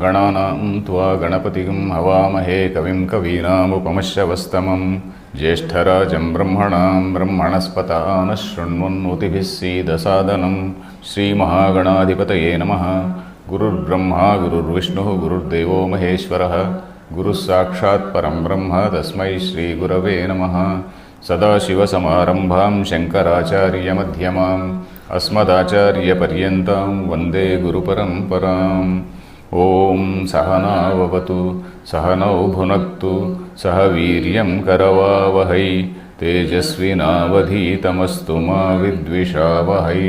गणानां त्वा गणपतिं हवामहे कविं कवीनामुपमश्रवस्तमं ज्येष्ठराजं ब्रह्मणां ब्रह्मणस्पतः नः शृण्वन्नोतिभिः सीदसादनं श्रीमहागणाधिपतये नमः। गुरुर्ब्रह्मा गुरुर्विष्णुः गुरुर्देवो महेश्वरः गुरुः साक्षात् परं ब्रह्म तस्मै श्रीगुरवे नमः। सदाशिवसमारम्भां शङ्कराचार्यमध्यमाम् अस्मदाचार्यपर्यन्तां वन्दे गुरुपरम्पराम्। ॐ सहनाववतु सहनौ भुनक्तु सह वीर्यं करवावहै तेजस्विनावधीतमस्तु मा विद्विषावहै।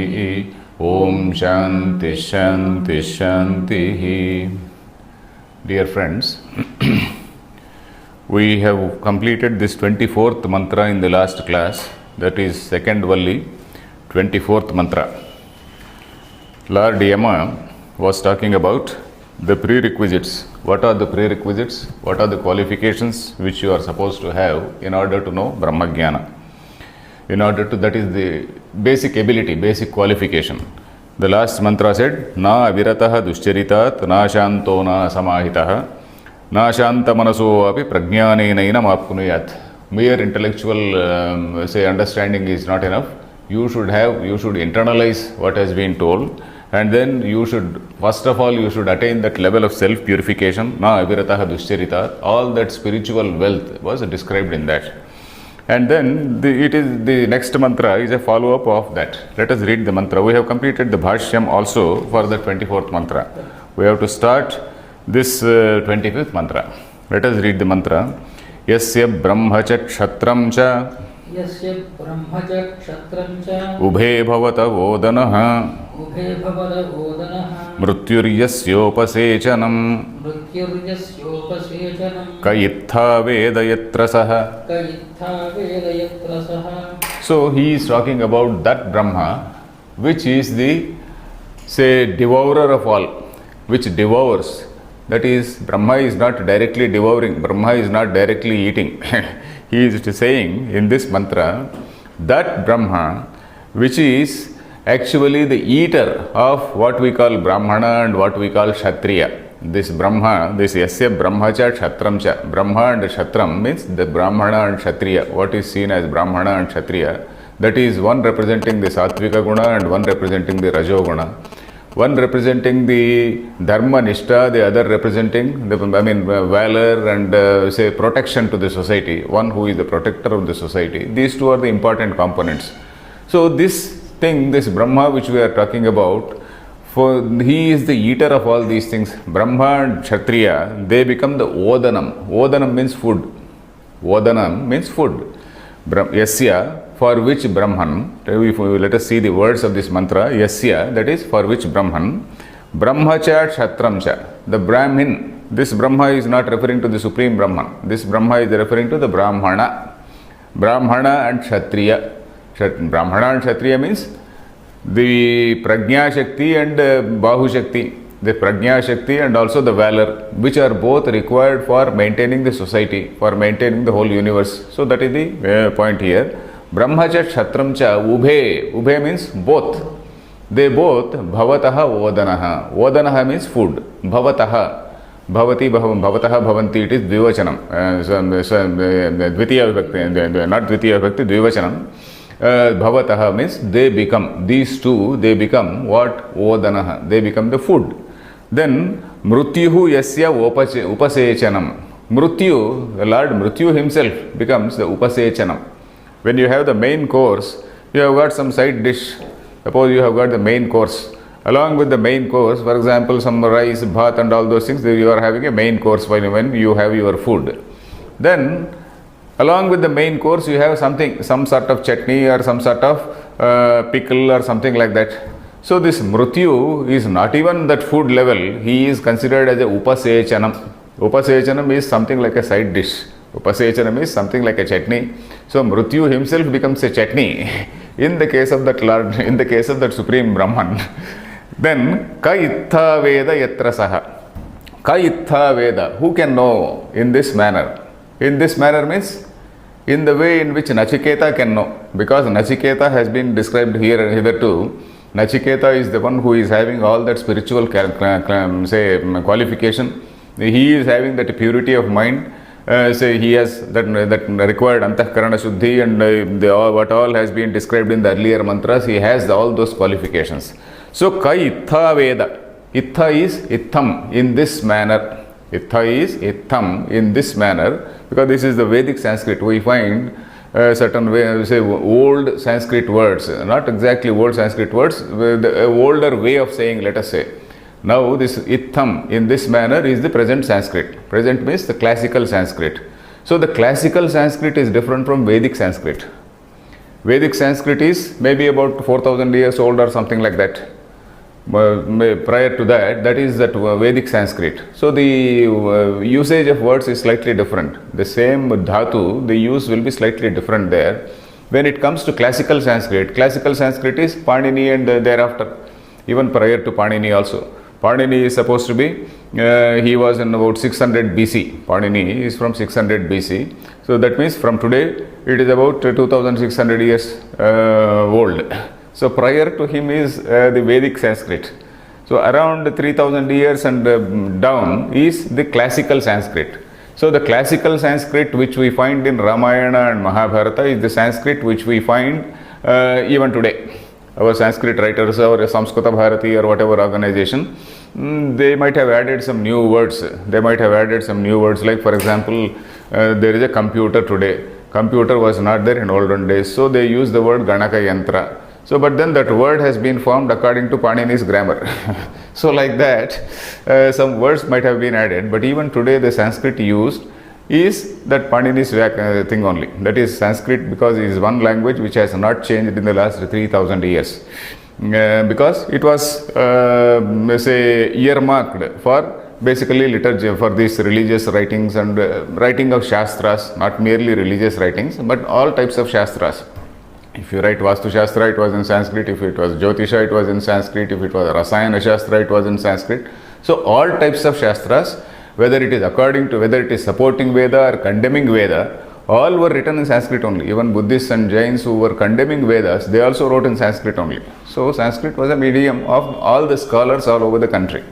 ॐ शान्ति शान्ति शान्तिः। Dear friends, we have completed this 24th mantra in the last class, that is second Valli, 24th mantra. Lord Yama was talking about the prerequisites. What are the prerequisites? What are the qualifications which you are supposed to have in order to know Brahmagyana? In order to, that is the basic ability, basic qualification. The last mantra said, Na aviratah duscharitat, na shanto na samahitah, na shanta manaso api prajnanenaina apnuyat. Mere intellectual say understanding is not enough. You should internalize what has been told, and then you should, first of all, you should attain that level of self-purification. Na aviratah duscharitat. All that spiritual wealth was described in that. And then the next mantra is a follow-up of that. Let us read the mantra. We have completed the Bhashyam also for the 24th mantra. We have to start this 25th mantra. Let us read the mantra. Yasya brahma cha kshatram cha यस्य ब्रह्म च क्षत्रं च ubhe bhavata vodanaha उभे भवदवोदनः मृत्युर्यस्योपसेचनम् मृत्युर्यस्योपसेचनं कयित्था veda yatra saha. क इत्था वेद यत्र सः। So he is talking about that Brahma which is the, say, devourer of all, which devours. That is, Brahma is not directly devouring, Brahma is not directly eating. He is saying in this mantra that Brahma which is actually the eater of what we call Brahmana and what we call Kshatriya. This Brahma, this Yasya Brahma cha Kshatram cha. Brahma and Kshatram means the Brahmana and Kshatriya. What is seen as Brahmana and Kshatriya, that is one representing the Sattvika Guna and one representing the Rajo Guna. One representing the Dharma Nishtha, the other representing the valor and say protection to the society. One who is the protector of the society. These two are the important components. So this thing, this Brahma which we are talking about, for he is the eater of all these things. Brahma and Kshatriya, they become the Odanam. Odanam means food. Odanam means food. Yasya, for which Brahman, let us see the words of this mantra. Yasya, that is for which Brahman, Brahma cha Kshatram cha. The Brahmin, this Brahma is not referring to the Supreme Brahman. This Brahma is referring to the Brahmana. Brahmana and Kshatriya. Brahmana and Kshatriya means the Prajna Shakti and Bahu Shakti. The Prajna Shakti and also the valor, which are both required for maintaining the society, for maintaining the whole universe. So that is the point here. Brahma cha Kshatram cha Ubhe. Ubhe means both. They both Bhavataha Odanaha. Odanaha means food. Bhavataha. Bhavati Bhavataha Bhavanti. It is Dvivachanam. Dvitiya Vibhakti. Not Dvitiya Vibhakti, Dvivachanam. Bhavataha means they become. These two, they become what? Odanaha. They become the food. Then Mrutyuhu Yasya Upasechanam. Mrutyu, the Lord Mrutyu himself becomes the Upasechanam. When you have the main course, you have got some side dish. Suppose you have got the main course. Along with the main course, for example, some rice, bhat and all those things, you are having a main course when you have your food. Then, along with the main course, you have something, some sort of chutney or some sort of pickle or something like that. So this Mrutyu is not even that food level. He is considered as a Upasechanam. Upasechanam is something like a side dish. Upasechanam is something like a chutney. So Mrutyu himself becomes a chutney in the case of that Lord, in the case of that Supreme Brahman. Then Ka ittha veda yatra saha. Ka ittha veda. Who can know in this manner? In this manner means in the way in which Nachiketa can know. Because Nachiketa has been described here and hitherto Nachiketa is the one who is having all that spiritual qualification. He is having that purity of mind. Say he has that required antahkarana shuddhi and what all has been described in the earlier mantras. He has all those qualifications. So kai ittha veda. Ittha is itham in this manner. Ittha is itham in this manner, because this is the Vedic Sanskrit. We find certain way, say old Sanskrit words, not exactly old Sanskrit words, the older way of saying, let us say. Now this itham in this manner is the present Sanskrit. Present means the classical Sanskrit. So the classical Sanskrit is different from Vedic Sanskrit. Vedic Sanskrit is maybe about 4,000 years old or something like that. Prior to that, that is that Vedic Sanskrit. So the usage of words is slightly different. The same dhatu, the use will be slightly different there. When it comes to classical Sanskrit is Panini and thereafter, even prior to Panini also. Panini is supposed to be, he was in about 600 BC. Panini is from 600 BC. So that means from today, it is about 2600 years old. So prior to him is the Vedic Sanskrit. So around 3000 years and down is the classical Sanskrit. So the classical Sanskrit which we find in Ramayana and Mahabharata is the Sanskrit which we find even today. Our Sanskrit writers or Samskrita Bharati or whatever organization, they might have added some new words. They might have added some new words, like for example, there is a computer today. Computer was not there in olden days, so they use the word Ganaka Yantra. So, but then that word has been formed according to Panini's grammar. So, like that, some words might have been added, but even today the Sanskrit used is that Panini's thing only. That is Sanskrit, because it is one language which has not changed in the last 3000 years. Because it was, say, earmarked for basically literature, for these religious writings and writing of Shastras, not merely religious writings, but all types of Shastras. If you write Vastu Shastra, it was in Sanskrit. If it was Jyotisha, it was in Sanskrit. If it was Rasayana Shastra, it was in Sanskrit. So all types of Shastras, whether it is according to, whether it is supporting Veda or condemning Veda, all were written in Sanskrit only. Even Buddhists and Jains who were condemning Vedas, they also wrote in Sanskrit only. So Sanskrit was a medium of all the scholars all over the country.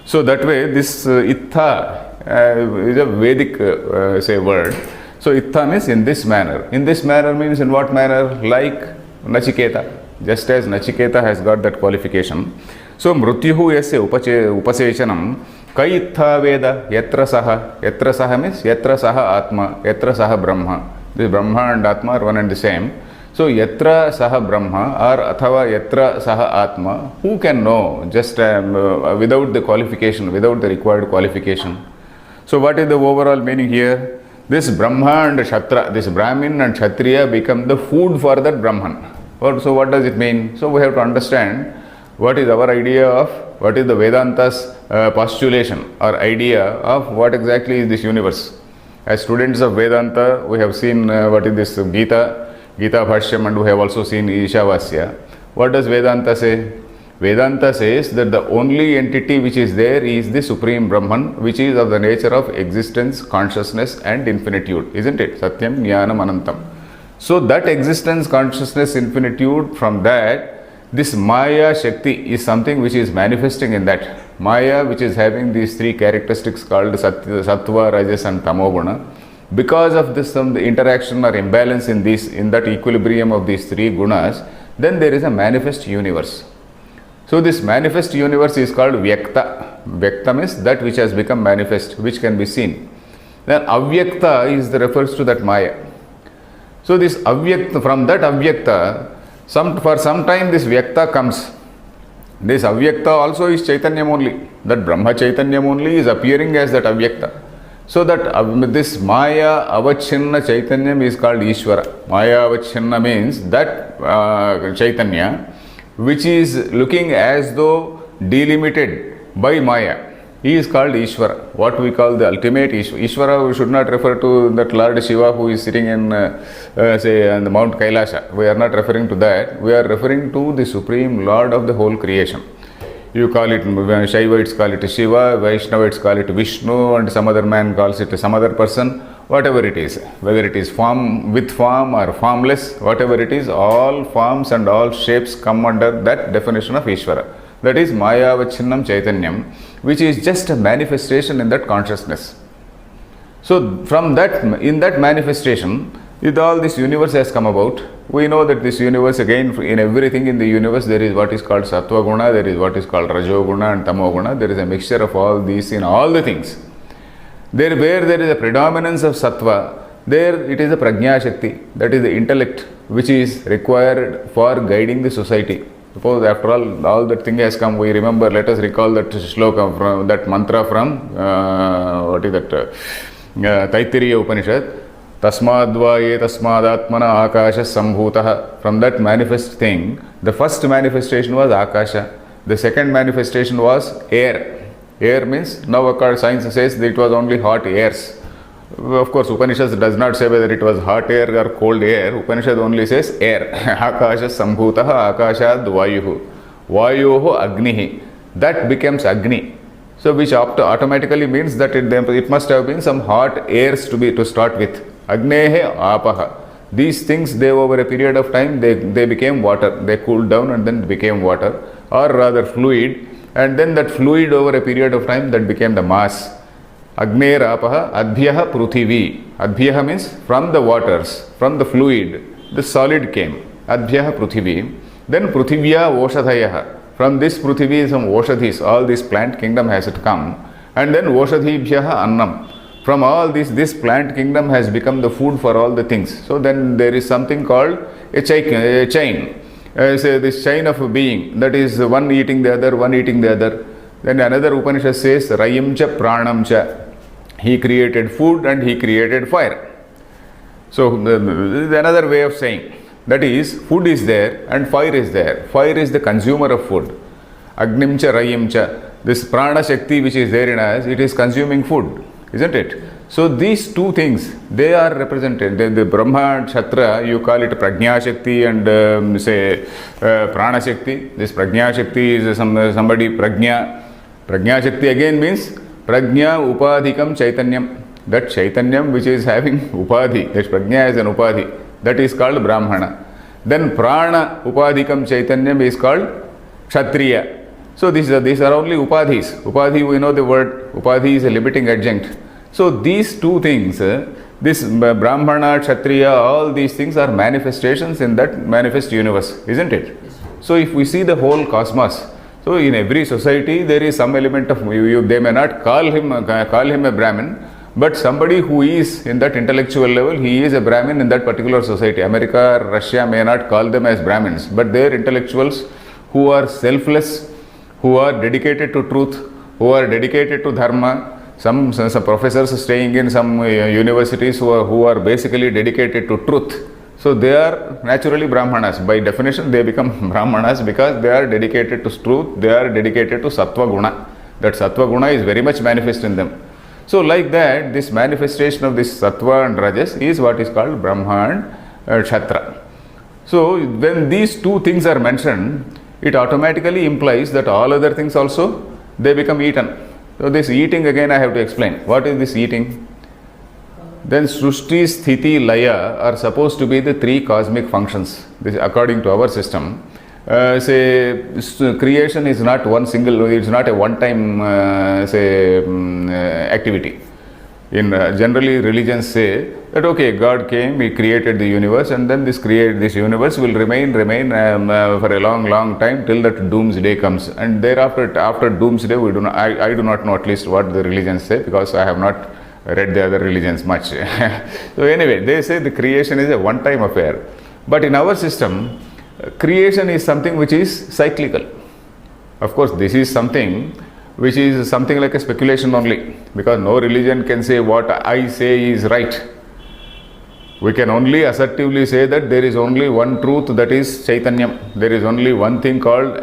So that way, this ittha is a Vedic say word. So ittha means in this manner. In this manner means in what manner? Like Nachiketa. Just as Nachiketa has got that qualification. So mrutyuhu yasya upasechanam kai ittha veda yatra saha. Yatra saha means yatra saha atma, yatra saha brahma. This Brahma and Atma are one and the same. So yatra saha brahma or athava yatra saha atma, who can know just without the qualification, without the required qualification. So what is the overall meaning here? This Brahma and Kshatriya, this Brahmin and Kshatriya become the food for that Brahman. So what does it mean? So we have to understand what is our idea of, what is the Vedanta's postulation or idea of what exactly is this universe. As students of Vedanta, we have seen what is this Gita Bhashyam, and we have also seen Ishavasya. What does Vedanta say? Vedanta says that the only entity which is there is the Supreme Brahman, which is of the nature of existence, consciousness and infinitude, isn't it? Satyam, Jnanam, Anantam. So that existence, consciousness, infinitude, from that, this Maya Shakti is something which is manifesting in that. Maya, which is having these three characteristics called Sattva, Rajas and Tamoguna. Because of this the interaction or imbalance in that equilibrium of these three gunas, then there is a manifest universe. So this manifest universe is called Vyakta. Vyakta means that which has become manifest, which can be seen. Then Avyakta refers to that Maya. So this Avyakta, from that Avyakta, for some time this Vyakta comes. This Avyakta also is Chaitanyam only. That Brahma Chaitanyam only is appearing as that Avyakta. So that this Maya Avachinna Chaitanyam is called Ishvara. Maya Avachinna means that Chaitanya, which is looking as though delimited by Maya. He is called Ishvara, what we call the ultimate Ishvara. Ishvara, we should not refer to that Lord Shiva who is sitting in, say, on the Mount Kailasha. We are not referring to that. We are referring to the Supreme Lord of the whole creation. You call it, Shaivites call it Shiva, Vaishnavites call it Vishnu, and some other man calls it some other person. whatever it is, whether it is form with form or formless, whatever it is, all forms and all shapes come under that definition of Ishvara. That is Maya Vachinnam Chaitanyam, which is just a manifestation in that consciousness. So from that, in that manifestation, with all this universe has come about. We know that this universe, again, in everything in the universe, there is what is called Sattva Guna, there is what is called Rajo Guna and Tamo Guna. There is a mixture of all these in all the things. There, where there is a predominance of Sattva, there it is a Prajna Shakti, that is the intellect which is required for guiding the society. Suppose after all that thing has come, we remember, let us recall that shloka from that mantra from what is that Taittiriya Upanishad. Tasmadvaye tasmadatmana akasha sambhutah. From that manifest thing, the first manifestation was Akasha. The second manifestation was air. Air means, now science says that it was only hot airs. Of course, Upanishad does not say whether it was hot air or cold air. Upanishad only says air. Akasha sambhutah akashad vayuhu. Vayuhu agnihi. That becomes Agni. So which automatically means that it must have been some hot airs to start with. Agnehe apaha. These things, they over a period of time, they became water. They cooled down and then became water, or rather fluid, and then that fluid over a period of time, that became the mass. Agner apaha adbhyaha pruthivi. Adbhyaha means from the waters, from the fluid, the solid came. Adbhyaha pruthivi. Then prithivya oshadhayaha. From this pruthivi, some oshadhis, all this plant kingdom has come. And then oshadhibhyaha annam. From all this plant kingdom has become the food for all the things. So then there is something called a chain. Say this chain of being, that is one eating the other, one eating the other. Then another Upanishad says, Rayam cha pranam cha. He created food and he created fire. So this is another way of saying. That is, food is there and fire is there. Fire is the consumer of food. Agnim cha Rayam cha. This prana shakti which is there in us, it is consuming food. Isn't it? So these two things, they are represented. The Brahma and Kshatriya, you call it Prajna Shakti and Prana Shakti. This Prajna Shakti is somebody Prajna. Prajna Shakti again means Prajna Upadhikam Chaitanyam. That Chaitanyam which is having Upadhi, that Prajna is an Upadhi, that is called Brahmana. Then Prana Upadhikam Chaitanyam is called Kshatriya. So these are only upadhis. Upadhi, we know the word. Upadhi is a limiting adjunct. So these two things, this Brahmana, Kshatriya, all these things are manifestations in that manifest universe, isn't it? So if we see the whole cosmos, so in every society there is some element of, they may not call him a Brahmin, but somebody who is in that intellectual level, he is a Brahmin in that particular society. America, Russia may not call them as Brahmins, but they are intellectuals who are selfless, who are dedicated to truth, who are dedicated to dharma. Some professors staying in some universities who are basically dedicated to truth. So they are naturally Brahmanas. By definition, they become Brahmanas because they are dedicated to truth, they are dedicated to Sattva Guna. That Sattva Guna is very much manifest in them. So like that, this manifestation of this Sattva and Rajas is what is called Brahma and Kshatriya. So when these two things are mentioned, it automatically implies that all other things also, they become eaten. So this eating, again I have to explain. What is this eating? Then Srushti, Sthiti, Laya are supposed to be the three cosmic functions. This, according to our system, creation is not one single, it's not a one-time activity. In generally religions say that okay, God came, He created the universe, and then this universe will remain for a long time till that doomsday comes. And thereafter, after doomsday, I do not know at least what the religions say, because I have not read the other religions much. So anyway, they say the creation is a one-time affair. But in our system, creation is something which is cyclical. Of course, this is something which is something like a speculation only, because no religion can say what I say is right. We can only assertively say that there is only one truth, that is Chaitanyam. There is only one thing called,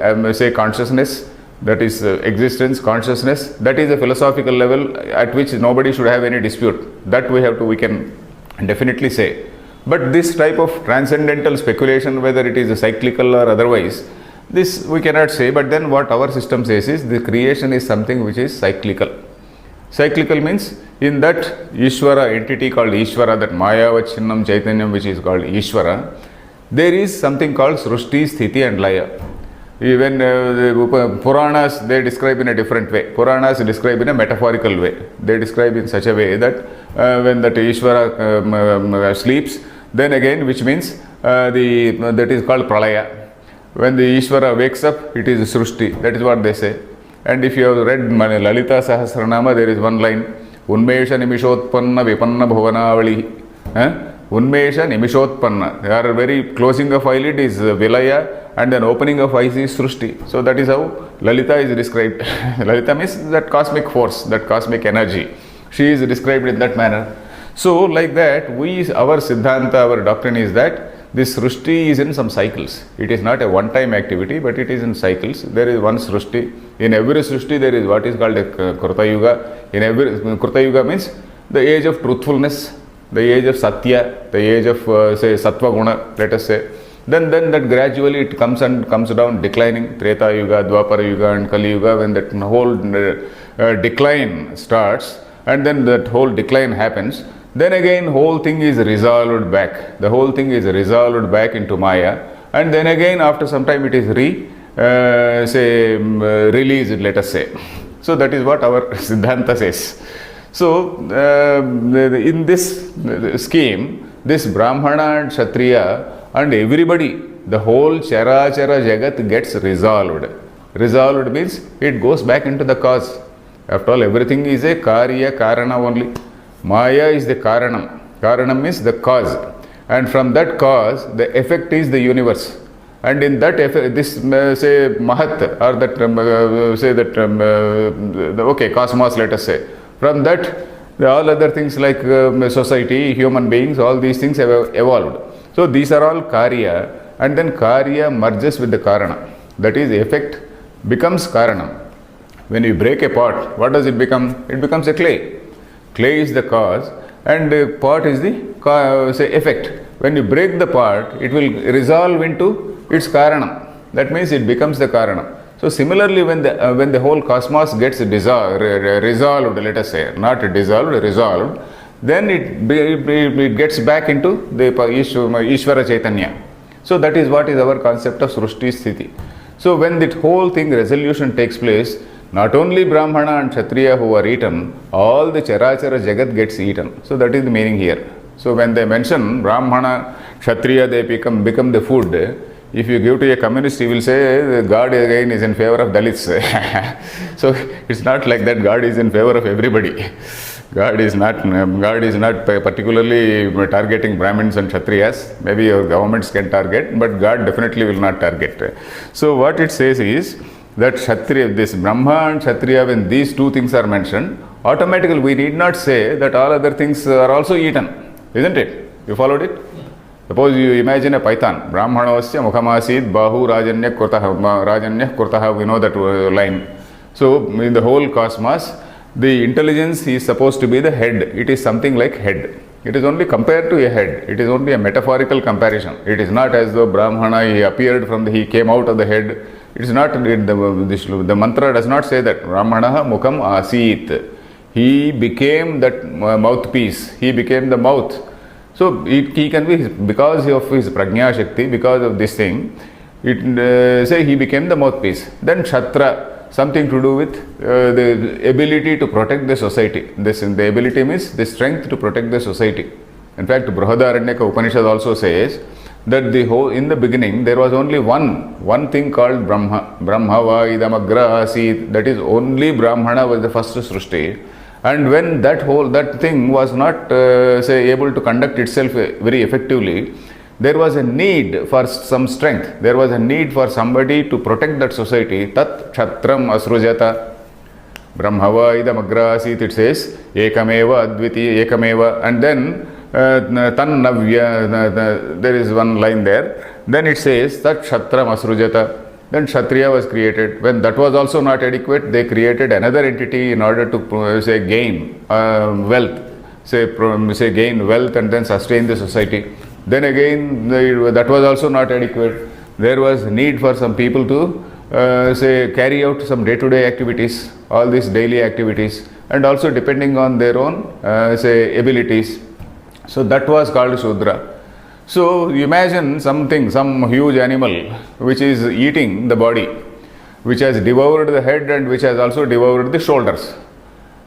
consciousness, that is existence, consciousness. That is a philosophical level at which nobody should have any dispute. That we can definitely say. But this type of transcendental speculation, whether it is cyclical or otherwise, this we cannot say. But then what our system says is the creation is something which is cyclical. Cyclical means In that Ishvara entity called Ishvara, that Mayavachinnam Chaitanyam which is called Ishvara, there is something called Srushti, Sthiti and Laya. Even the Puranas, they describe in a different way. Puranas describe in a metaphorical way. They describe in such a way that when that Ishvara sleeps, then again, which means that is called Pralaya. When the Ishvara wakes up, it is Srushti. That is what they say. And if you have read Lalita Sahasranama, there is one line, Unmesha Nimishotpanna Vipanna Bhuvanavali. Unmesha Nimishotpanna. They are very closing of eyelid is Vilaya, and then opening of eyes is Srushti. So that is how Lalita is described. Lalita means that cosmic force, that cosmic energy. She is described in that manner. So like that, our Siddhanta, our doctrine is that this Srushti is in some cycles. It is not a one-time activity, but it is in cycles. There is one Srushti. In every Srushti, there is what is called a Kruta Yuga. In every Kruta Yuga means the age of truthfulness, the age of Satya, the age of say Sattva Guna, let us say. Then that gradually it comes down declining. Treta Yuga, Dwapara Yuga and Kali Yuga, when that whole decline starts, and then that whole decline happens, then again whole thing is resolved back. The whole thing is resolved back into Maya, and then again after some time it is released, let us say. So that is what our Siddhanta says. So in this scheme, this Brahmana and Kshatriya and everybody, the whole Charachara Jagat gets resolved. Resolved means it goes back into the cause. After all, everything is a Karya Karana only. Maya is the Karanam. Karanam means the cause. And from that cause, the effect is the universe. And in that effect, this say Mahat, or that cosmos, let us say. From that, all other things like society, human beings, all these things have evolved. So these are all Karya, and then Karya merges with the Karana. That is, effect becomes Karanam. When you break a pot, what does it become? It becomes a clay. Clay is the cause, and the pot is the effect. When you break the pot, it will resolve into its Karanam. That means it becomes the Karanam. So similarly, when the whole cosmos gets resolved, let us say, not dissolved, resolved, then it gets back into the Ishvara Chaitanya. So that is what is our concept of Srushti Sthiti. So when that whole thing resolution takes place, not only Brahmana and Kshatriya who are eaten, all the Charachara Jagat gets eaten. So that is the meaning here. So when they mention Brahmana, Kshatriya, they become the food. If you give to a communist, he will say God again is in favor of Dalits. So it's not like that. God is in favor of everybody. God is not particularly targeting Brahmins and Kshatriyas. Maybe your governments can target, but God definitely will not target. So what it says is that Kshatriya, this Brahma and Kshatriya, when these two things are mentioned, automatically we need not say that all other things are also eaten, isn't it? You followed it? Suppose you imagine a python. Brahmanasya mukhamasid bahu rajanya kurtaha. We know that line. So in the whole cosmos, the intelligence is supposed to be the head. It is something like head. It is only compared to a head. It is only a metaphorical comparison. It is not as though Brahmana, he came out of the head. It is not, the mantra does not say that. Brahmana mukham asit. He became that mouthpiece. He became the mouth. So he can be, because of his prajna shakti, because of this thing, say he became the mouthpiece. Then Kshatriya, something to do with the ability to protect the society. The ability means the strength to protect the society. In fact, Brihadaranyaka Upanishad also says that in the beginning there was only one thing called Brahma. Brahma va idamagra asit. That is, only Brahmana was the first Srushti. And when that thing was not able to conduct itself very effectively, there was a need for some strength. There was a need for somebody to protect that society. Tat kshatram asrujata. Brahmava idamagra asit, it says, ekameva adviti ekameva. And then tan navya, there is one line there. Then it says, tat kshatram asrujata. Then Kshatriya was created. When that was also not adequate, they created another entity in order to gain wealth, gain wealth and then sustain the society. Then again, that was also not adequate. There was need for some people to carry out some day-to-day activities. all these daily activities, and also depending on their own, say, abilities. So that was called Shudra. So imagine something, some huge animal which is eating the body, which has devoured the head and which has also devoured the shoulders.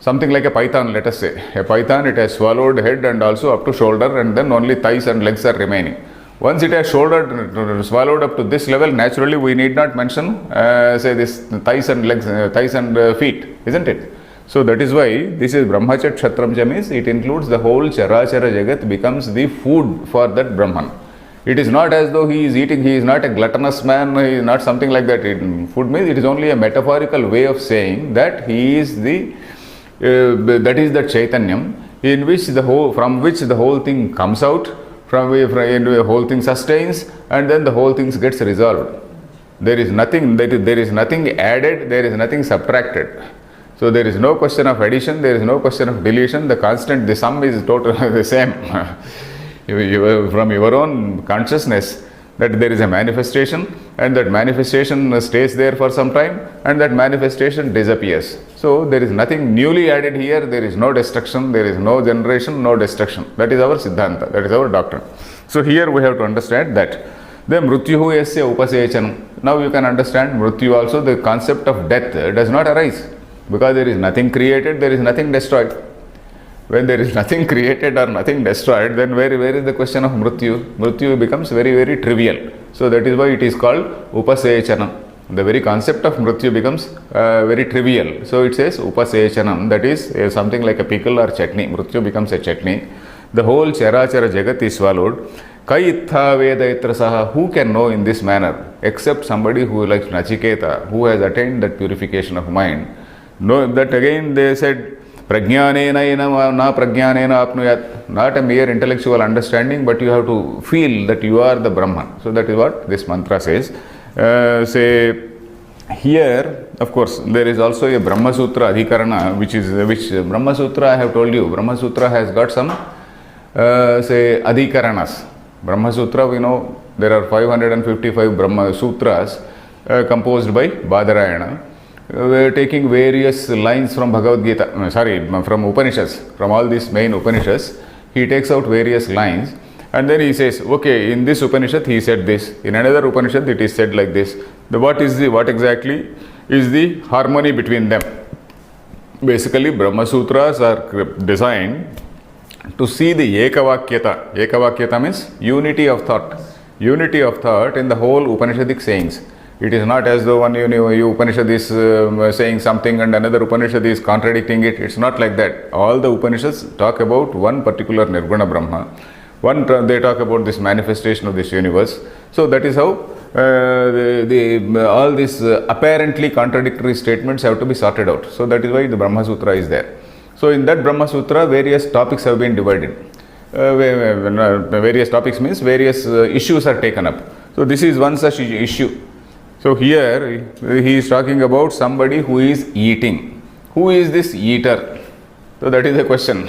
Something like a python, let us say. A python, it has swallowed head and also up to shoulder, and then only thighs and legs are remaining. Once it has swallowed up to this level, naturally we need not mention, say, this thighs and legs, thighs and feet, isn't it? So that is why this is Brahmachat Kshatramcha, means it includes the whole Charachara Jagat, becomes the food for that Brahman. It is not as though he is eating, he is not a gluttonous man, he is not something like that. Food means it is only a metaphorical way of saying that he is the, that is the Chaitanyam, in which the whole, from which the whole thing comes out, from the whole thing sustains, and then the whole thing gets resolved. There is nothing, there is nothing added, there is nothing subtracted. So there is no question of addition, there is no question of deletion, the constant, the sum is totally the same. From your own consciousness, that there is a manifestation, and that manifestation stays there for some time, and that manifestation disappears. So there is nothing newly added here, there is no destruction, there is no generation, no destruction. That is our Siddhanta, that is our doctrine. So here we have to understand that. Then Mrutyuhu yasya upasechanam. Now you can understand Mrutyu also, the concept of death does not arise. Because there is nothing created, there is nothing destroyed. When there is nothing created or nothing destroyed, then where is the question of Mrutyu? Mrutyu becomes very, very trivial. So that is why it is called Upasechanam. The very concept of Mrutyu becomes very trivial. So it says Upasechanam, that is something like a pickle or chutney. Mrutyu becomes a chutney. The whole Charachara Jagat is swallowed. Kaitha Veda Itrasaha, who can know in this manner? Except somebody who, like Nachiketa, who has attained that purification of mind. No, that again they said, Prajnanena na prajnanena apnuyat. Not a mere intellectual understanding, but you have to feel that you are the Brahman. So that is what this mantra says. Say here, of course, there is also a Brahma Sutra Adhikarana, which Brahma Sutra I have told you. Brahma Sutra has got some say Adhikaranas. Brahma Sutra, we know there are 555 Brahma Sutras composed by Badarayana. We are taking various lines from Bhagavad Gita, from Upanishads, from all these main Upanishads. He takes out various lines and then he says, okay, in this Upanishad he said this, in another Upanishad it is said like this. What exactly is the harmony between them? Basically, Brahma Sutras are designed to see the Ekavakyata. Ekavakyata means unity of thought. Unity of thought in the whole Upanishadic sayings. It is not as though one Upanishad is saying something and another Upanishad is contradicting it. It's not like that. All the Upanishads talk about one particular Nirguna Brahma. They talk about this manifestation of this universe. So that is how all these apparently contradictory statements have to be sorted out. So that is why the Brahma Sutra is there. So in that Brahma Sutra, various topics have been divided. Various topics means various issues are taken up. So this is one such issue. So here he is talking about somebody who is eating. Who is this eater? So that is the question.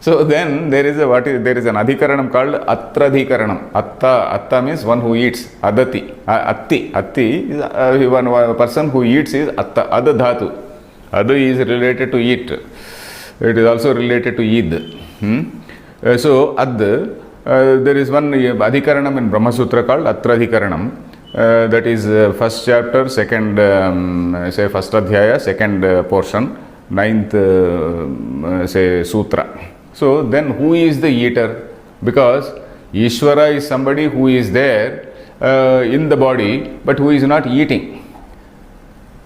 So then there is an adhikaranam called Atradhikaranam. Atta means one who eats. Adati. Atti is one person who eats is Atta. Adadhatu. Adu is related to eat. It is also related to Eid. So Ad, there is one adhikaranam in Brahma Sutra called Atradhikaranam. That is first chapter, second, first adhyaya, second portion, ninth, sutra. So then who is the eater? Because Ishvara is somebody who is there in the body, but who is not eating.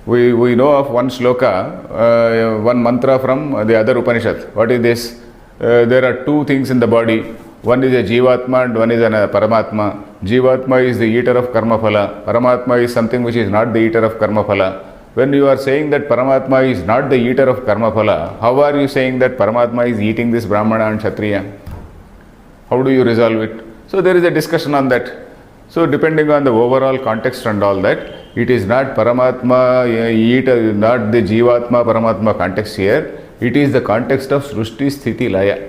We know of one shloka, one mantra from the other Upanishad. What is this? There are two things in the body. One is a Jivatma and one is a Paramatma. Jivatma is the eater of Karma Phala. Paramatma is something which is not the eater of Karma Phala. When you are saying that Paramatma is not the eater of Karma Phala, how are you saying that Paramatma is eating this Brahmana and Kshatriya? How do you resolve it? So there is a discussion on that. So depending on the overall context and all that, it is not Paramatma eater, not the Jivatma Paramatma context here. It is the context of Srushti Sthiti Laya.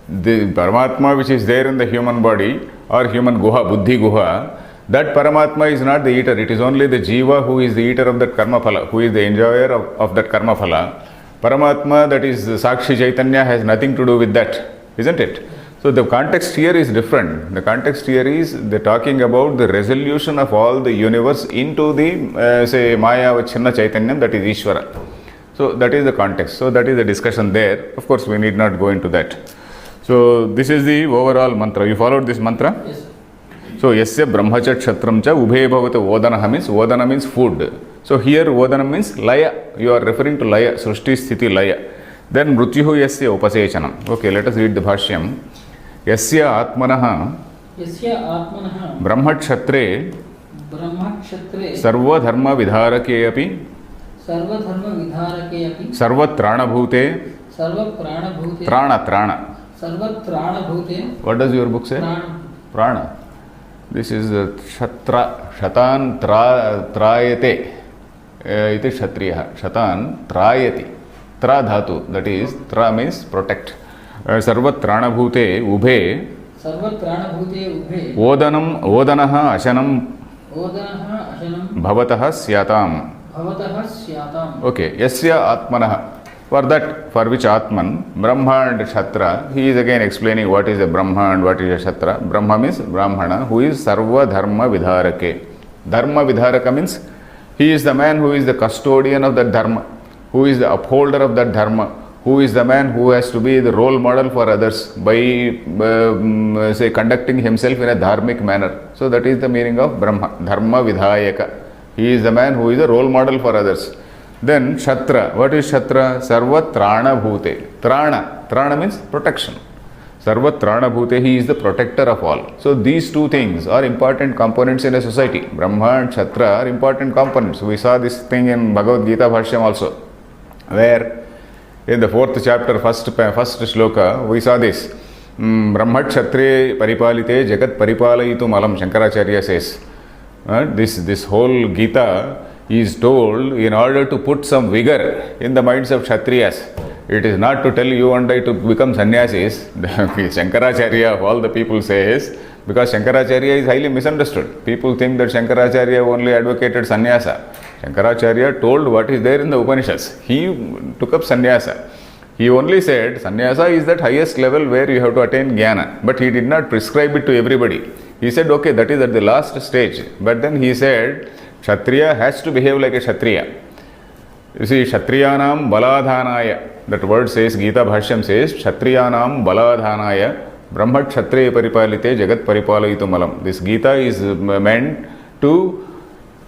The Paramatma which is there in the human body or human Guha, Buddhi Guha, That Paramatma is not the eater, it is only the Jiva who is the eater of that karma phala, who is the enjoyer of that karma phala. Paramatma, that is Sakshi Chaitanya, has nothing to do with that, isn't it? So the context here is different. The context here is they're talking about the resolution of all the universe into the, say, Maya Vachinna Chaitanyam, that is Ishvara. So that is the context. So that is the discussion there. Of course, we need not go into that. So this is the overall mantra. You followed this mantra? Yes, sir. So yasya brahmacha kshatram cha ubhe bhavata vodana means food. So here vodana means laya. You are referring to laya, srushti sthiti laya. Then mrutyuhu yasya upasechanam. Okay, let us read the bhashyam. Yasya atmanaha यस्य आत्मनः brahmachatre ब्रह्मक्षत्रे sarva dharma vidharake api सर्वधर्मविधारके अपि sarvatranabhute सर्वप्राणभूते trana. सर्वत्राणभूते What does your book say? प्राण Prana. This is Shatra, Shatan Trayate. Iti Kshatriya. Shatan Trayati. Tra dhatu. That is, Tra means protect. Sarvat Tranabhute Ubhe सर्वत्राणभूते उभे Odanaha Ashanam ओदनः अशनं Bhavataha Syatam. भवतः स्याताम्. Okay. Yasya Atmanaha. For that, for which Atman, Brahma and Kshatriya, he is again explaining what is a Brahma and what is a Kshatriya. Brahma means Brahmana, who is Sarva Dharma Vidharake. Dharma Vidharaka means he is the man who is the custodian of that Dharma, who is the upholder of that Dharma, who is the man who has to be the role model for others by, say, conducting himself in a dharmic manner. So that is the meaning of Brahma, Dharma Vidhayaka. He is the man who is a role model for others. Then Kshatriya. What is Kshatriya? Sarva Trana Bhute. Trana. Trana means protection. Sarva Trana Bhute. He is the protector of all. So these two things are important components in a society. Brahma and Kshatriya are important components. We saw this thing in Bhagavad Gita Bhashyam also, where in the 4th chapter, first shloka, we saw this. Brahma Kshatriya Paripalite Jagat Paripalayitum Alam, Shankaracharya says. This whole Gita is told in order to put some vigor in the minds of Kshatriyas. It is not to tell you and I to become sannyasis. Shankaracharya of all the people says, because Shankaracharya is highly misunderstood. People think that Shankaracharya only advocated sannyasa. Shankaracharya told what is there in the Upanishads. He took up sannyasa. He only said sannyasa is that highest level where you have to attain jnana. But he did not prescribe it to everybody. He said, okay, that is at the last stage. But then he said, Kshatriya has to behave like a Kshatriya. You see, Kshatriyanam baladhanaya. That word says, Gita Bhashyam says, Kshatriyanam baladhanaya Brahma Kshatriya Paripalite Jagat Paripalayitum Alam. This Gita is meant to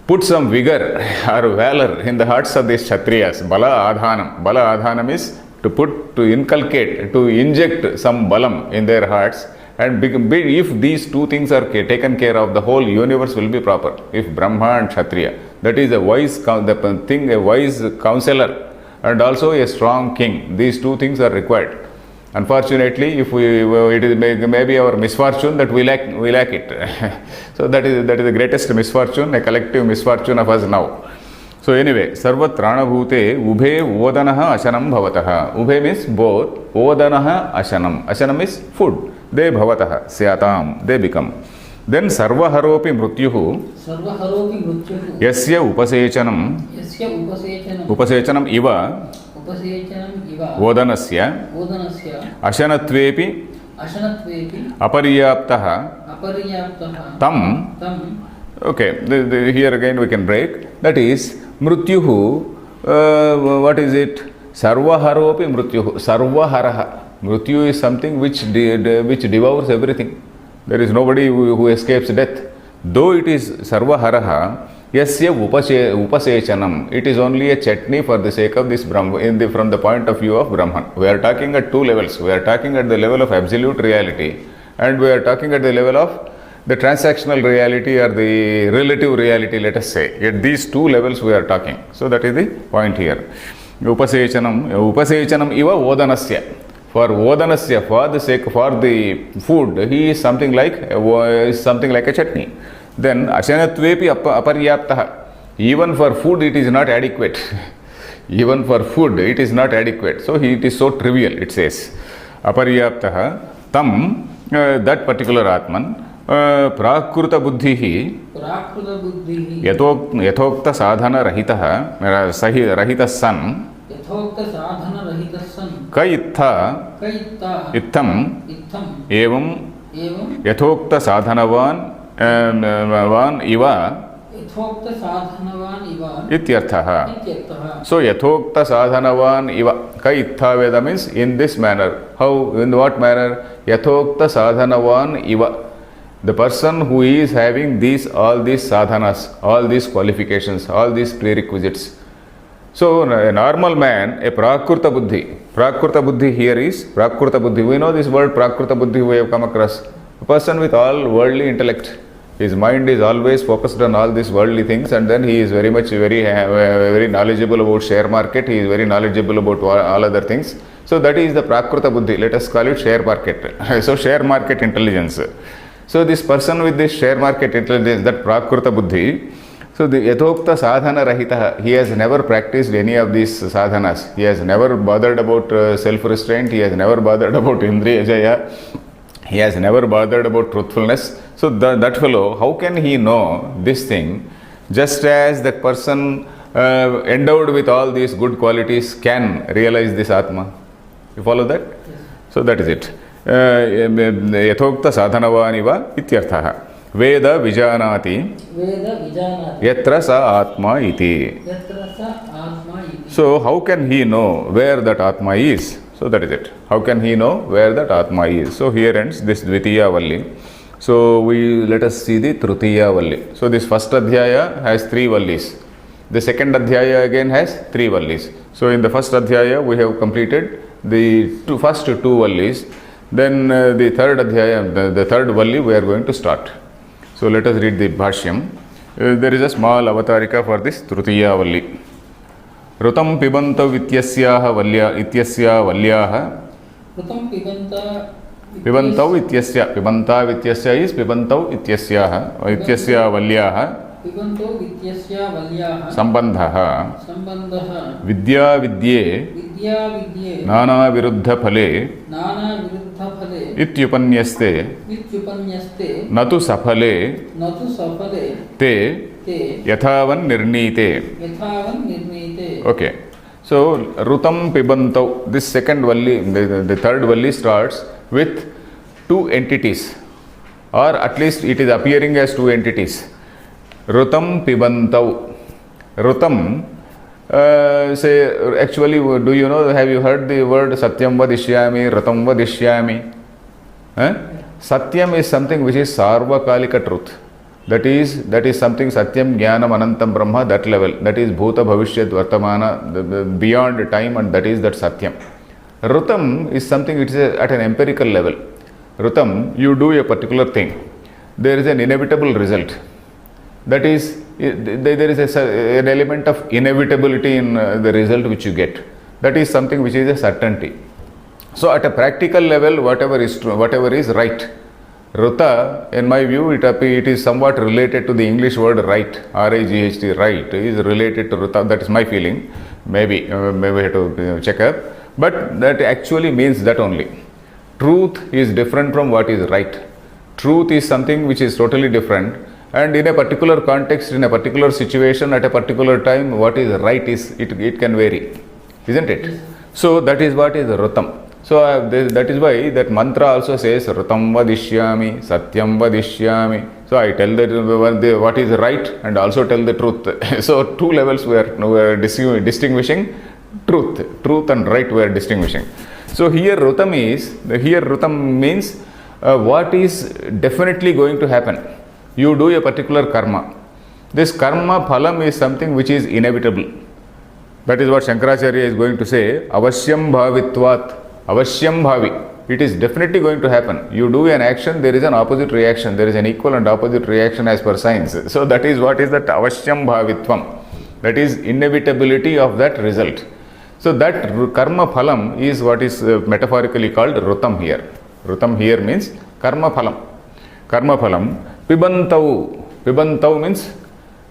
put some vigor or valor in the hearts of these Kshatriyas. Bala Adhanam. Bala Adhanam is to inculcate, to inject some balam in their hearts. And if these two things are taken care of, the whole universe will be proper. If Brahma and Kshatriya, that is a wise counselor and also a strong king. These two things are required. Unfortunately, if it is maybe our misfortune that we lack it. So that is the greatest misfortune, a collective misfortune of us now. So anyway, Sarva Trana Bhute Ubhe Odanaha Ashanam Bhavataha. Ubhe means both. Odanaha Ashanam. Ashanam is food. They bhavataha, syatam, they become. Then sarvaharopi mrutyuhu सर्वहरोपि मृत्युः yasya upasechanam यस्य upasechanam iva उपसेचनम् इव vodanasya ओदनस्य ashanatvepi अशनत्वेपि aparyaptaha अपर्याप्तः tam. तं. Okay, here again we can break. That is, mrutyuhu, what is it? Sarvaharopi mrutyuhu. Sarvaharaha. Mrityu is something which devours everything. There is nobody who escapes death. Though it is sarvaharaha, yasya upasechanam. It is only a chutney for the sake of this Brahman, from the point of view of Brahman. We are talking at two levels. We are talking at the level of absolute reality, and we are talking at the level of the transactional reality or the relative reality, let us say. At these two levels we are talking. So that is the point here. Upasechanam iva odanasya. For odanasya, for the sake, for the food, he is something like a chutney. Then ashanatvepi aparyaptaha. Even for food it is not adequate. Even for food it is not adequate. So it is so trivial, it says. Aparyaptaha tam, that particular Atman, प्राकृतबुद्धिः प्राकृतबुद्धिः यथोक्तसाधनरहितः रहितः सन् यथोक्तसाधनरहितः सन् क इत्था इत्थम् एवं यथोक्तसाधनवान् इव यथोक्तसाधनवान् इव इत्यर्थः. इत्यर्थः. So यथोक्तसाधनवान् इव क इत्था Veda means in this manner. How? In what manner? यथोक्तसाधनवान् इव. The person who is having all these sadhanas, all these qualifications, all these prerequisites. So a normal man, a prakruta buddhi here is prakruta buddhi. We know this word prakruta buddhi, we have come across. A person with all worldly intellect. His mind is always focused on all these worldly things, and then he is very knowledgeable about share market. He is very knowledgeable about all other things. So that is the prakruta buddhi. Let us call it share market. So share market intelligence. So this person with this share market intelligence, that prakruta buddhi, so the yathokta sadhana rahita, he has never practiced any of these sadhanas. He has never bothered about self-restraint. He has never bothered about indriya jaya. He has never bothered about truthfulness. So that fellow, how can he know this thing? Just as the person endowed with all these good qualities can realize this Atma. You follow that? Yes. So that is it. Yathokta sadhanavaniva ityarthaha. Veda vijanati yatra sa atma iti. So how can he know where that Atma is? So that is it. How can he know where that Atma is? So here ends this Dvitiya Valli. So let us see the Tritiya Valli. So this first Adhyaya has 3 Vallis. The second Adhyaya again has 3 Vallis. So in the first Adhyaya we have completed the first 2 Vallis. Then the third Adhyaya, the third Valli we are going to start. So let us read the Bhashyam. There is a small avatarika for this Tritiya Valli. Rutam pibanta vityasyaha valya ityasya valyaha. Rutam Pibantau ityasya. Pibanta vityasya is pibantau ityasyaha. Ityasya valyaha. Pibantau vityasya valyaha. Sambandhaha. Sambandhaha. Vidya vidye. Vidya vidye. Nana viruddha phale. Nana viruddha phale. Ityupanyaste. Ityupanyaste. Natu safale. Natu safale. Te. Yathavan nirnite. Yathavan nirnite. Okay. So Rutam Pibantau, this second Valli, the third Valli starts with 2 entities, or at least it is appearing as 2 entities. Rutam Pibantau. Rutam, say, actually, do you know, have you heard the word Satyam Vadishyami, Rutam Vadishyami? Satyam is something which is Sarvakalika truth. That is something Satyam Jnanam Anantam Brahma, that level. That is Bhuta Bhavishyat Vartamana, beyond time, and that is that Satyam. Rutam is something which is at an empirical level. Rutam, you do a particular thing. There is an inevitable result. That is, there is an element of inevitability in the result which you get. That is something which is a certainty. So at a practical level, whatever is true, whatever is right. Ruta, in my view, it is somewhat related to the English word right, R-I-G-H-T, right, is related to Ruta. That is my feeling. Maybe we have to check up. But that actually means that only. Truth is different from what is right. Truth is something which is totally different. And in a particular context, in a particular situation, at a particular time, what is right is, it can vary. Isn't it? Yes. So that is what is Rutam. So that is why that mantra also says Rutam Vadishyami, Satyam Vadishyami. So I tell that what is right and also tell the truth. So 2 levels we are distinguishing truth and right we are distinguishing. So here Rutam means what is definitely going to happen. You do a particular karma. This karma phalam is something which is inevitable. That is what Shankaracharya is going to say. Avasyam bhavitvat. Avasyam bhavi. It is definitely going to happen. You do an action, there is an opposite reaction. There is an equal and opposite reaction as per science. So that is what is that avasyam bhavitvam. That is inevitability of that result. So that karma phalam is what is metaphorically called Rutam here. Rutam here means karma phalam. Karma phalam. Pibantau. Pibantau means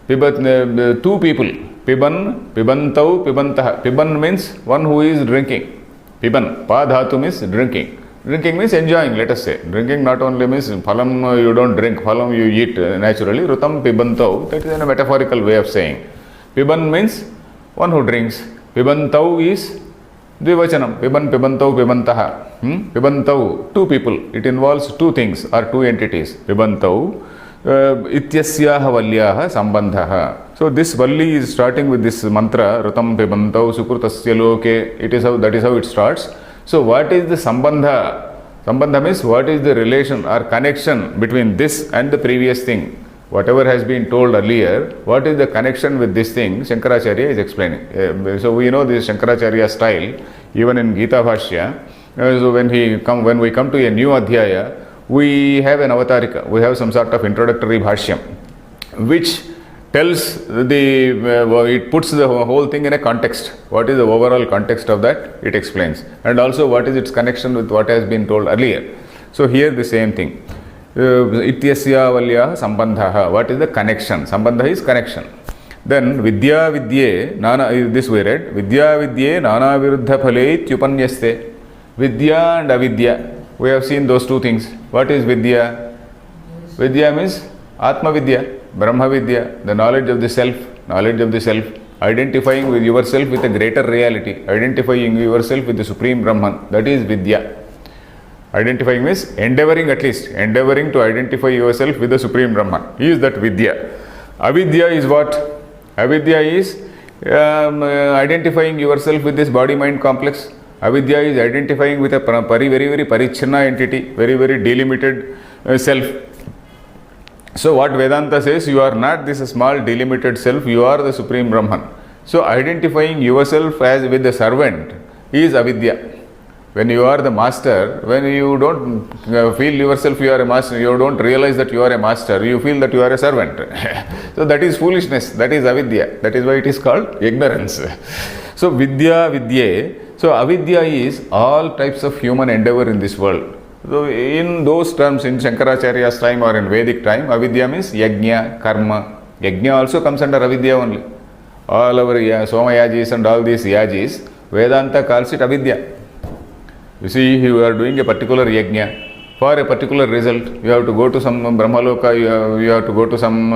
2 people. Piban, pibantau, pibantaha. Piban means one who is drinking. Piban, pa dhatu means drinking. Drinking means enjoying, let us say. Drinking not only means phalam you don't drink, phalam you eat naturally. Rutam pibantau, that is a metaphorical way of saying. Piban means one who drinks. Pibantau is dvivachanam. Piban, pibantau, pibantaha. Pibantau, two people. It involves two things or two entities. Pibantau, ityasyaha valyaha sambandhaha. So this valli is starting with this mantra, Rutam pibantau sukrutasya loke. That is how it starts. So what is the sambandha? Sambandha means what is the relation or connection between this and the previous thing? Whatever has been told earlier, what is the connection with this thing? Shankaracharya is explaining. So we know this Shankaracharya style, even in Gita Bhashya. So when we come to a new adhyaya, we have an avatarika, we have some sort of introductory bhashyam, which tells it puts the whole thing in a context. What is the overall context of that? It explains. And also what is its connection with what has been told earlier. So here the same thing. Ityasya valyaha sambandhaha. What is the connection? Sambandha is connection. Then vidya vidye, this we read, vidya vidye nana viruddha phale ityupanyaste. Vidya and avidya. We have seen those two things. What is vidya? Vidya means Atma Vidya. Brahma Vidya, the knowledge of the self, identifying with yourself with a greater reality, identifying yourself with the Supreme Brahman, that is Vidya. Identifying means endeavoring to identify yourself with the Supreme Brahman. Is that Vidya. Avidya is what? Avidya is identifying yourself with this body-mind complex. Avidya is identifying with a very, very parichinna entity, very, very delimited self. So what Vedanta says, you are not this small delimited self, you are the Supreme Brahman. So identifying yourself as with the servant is avidya. When you are the master, when you don't feel yourself you are a master, you don't realize that you are a master, you feel that you are a servant. So that is foolishness, that is avidya. That is why it is called ignorance. So vidya, vidye. So avidya is all types of human endeavor in this world. So in those terms, in Shankaracharya's time or in Vedic time, avidya means yajna, karma. Yajna also comes under avidya only. All our Somayajis and all these yajis, Vedanta calls it avidya. You see, you are doing a particular yajna for a particular result. You have to go to some Brahmaloka, you have to go to some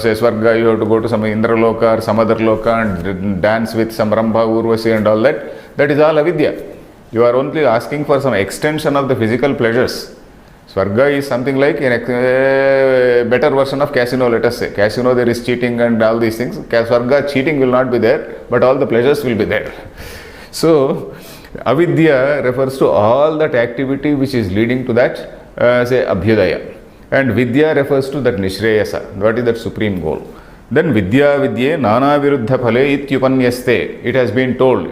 say Swarga, you have to go to some Indraloka or some other loka and dance with some Rambha, Urvasi and all that. That is all avidya. You are only asking for some extension of the physical pleasures. Swarga is something like a better version of casino, let us say. Casino, there is cheating and all these things. Swarga, cheating will not be there, but all the pleasures will be there. So, avidya refers to all that activity which is leading to that, say, abhyudaya. And vidya refers to that nishreyasa, what is that supreme goal. Then vidya vidye nana viruddha phale ityupanyaste. It has been told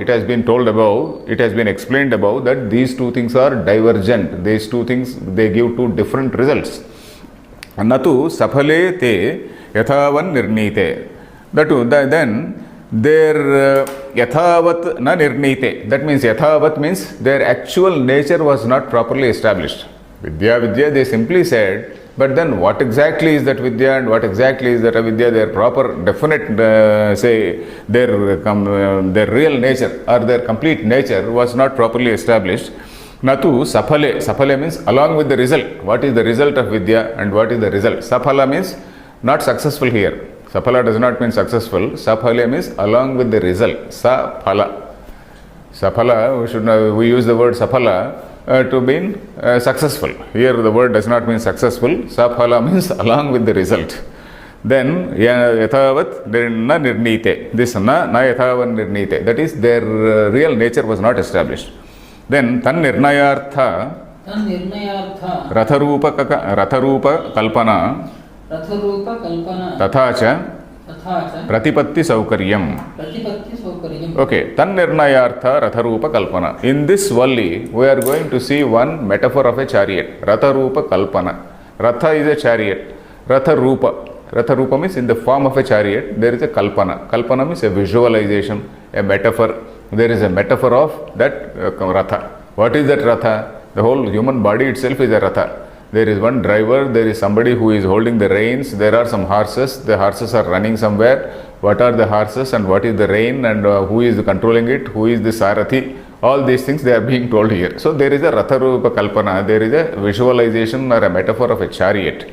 above, it has been explained above that these two things are divergent. These two things, they give two different results. Natu saphale te yathavan nirnite. Then their yathavat na nirnite. That means yathavat means their actual nature was not properly established. Vidya vidya, they simply said, but then what exactly is that vidya and what exactly is that avidya, their proper definite say their real nature or their complete nature was not properly established. Natu saphale. Saphale means along with the result. What is the result of vidya and what is the result? Saphala means not successful here. Saphala does not mean successful. Saphale means along with the result. Saphala. Saphala, we use the word saphala to mean successful. Here the word does not mean successful. Saphala means along with the result. Then yathavat na nirnite. This na yathavan nirnite. That is their real nature was not established. Then tan nirnayartha ratharupa kalpana tathacha pratipatti saukaryam. Okay, tan nirnayartha ratharupa kalpana. In this valli, we are going to see one metaphor of a chariot. Ratharupa kalpana. Ratha is a chariot. Ratharupa. Ratharupa means in the form of a chariot, there is a kalpana. Kalpana means a visualization, a metaphor. There is a metaphor of that ratha. What is that ratha? The whole human body itself is a ratha. There is one driver, there is somebody who is holding the reins, there are some horses, the horses are running somewhere. What are the horses and what is the rein and who is controlling it, who is the sarathi? All these things they are being told here. So there is a Ratharupa Kalpana, there is a visualization or a metaphor of a chariot.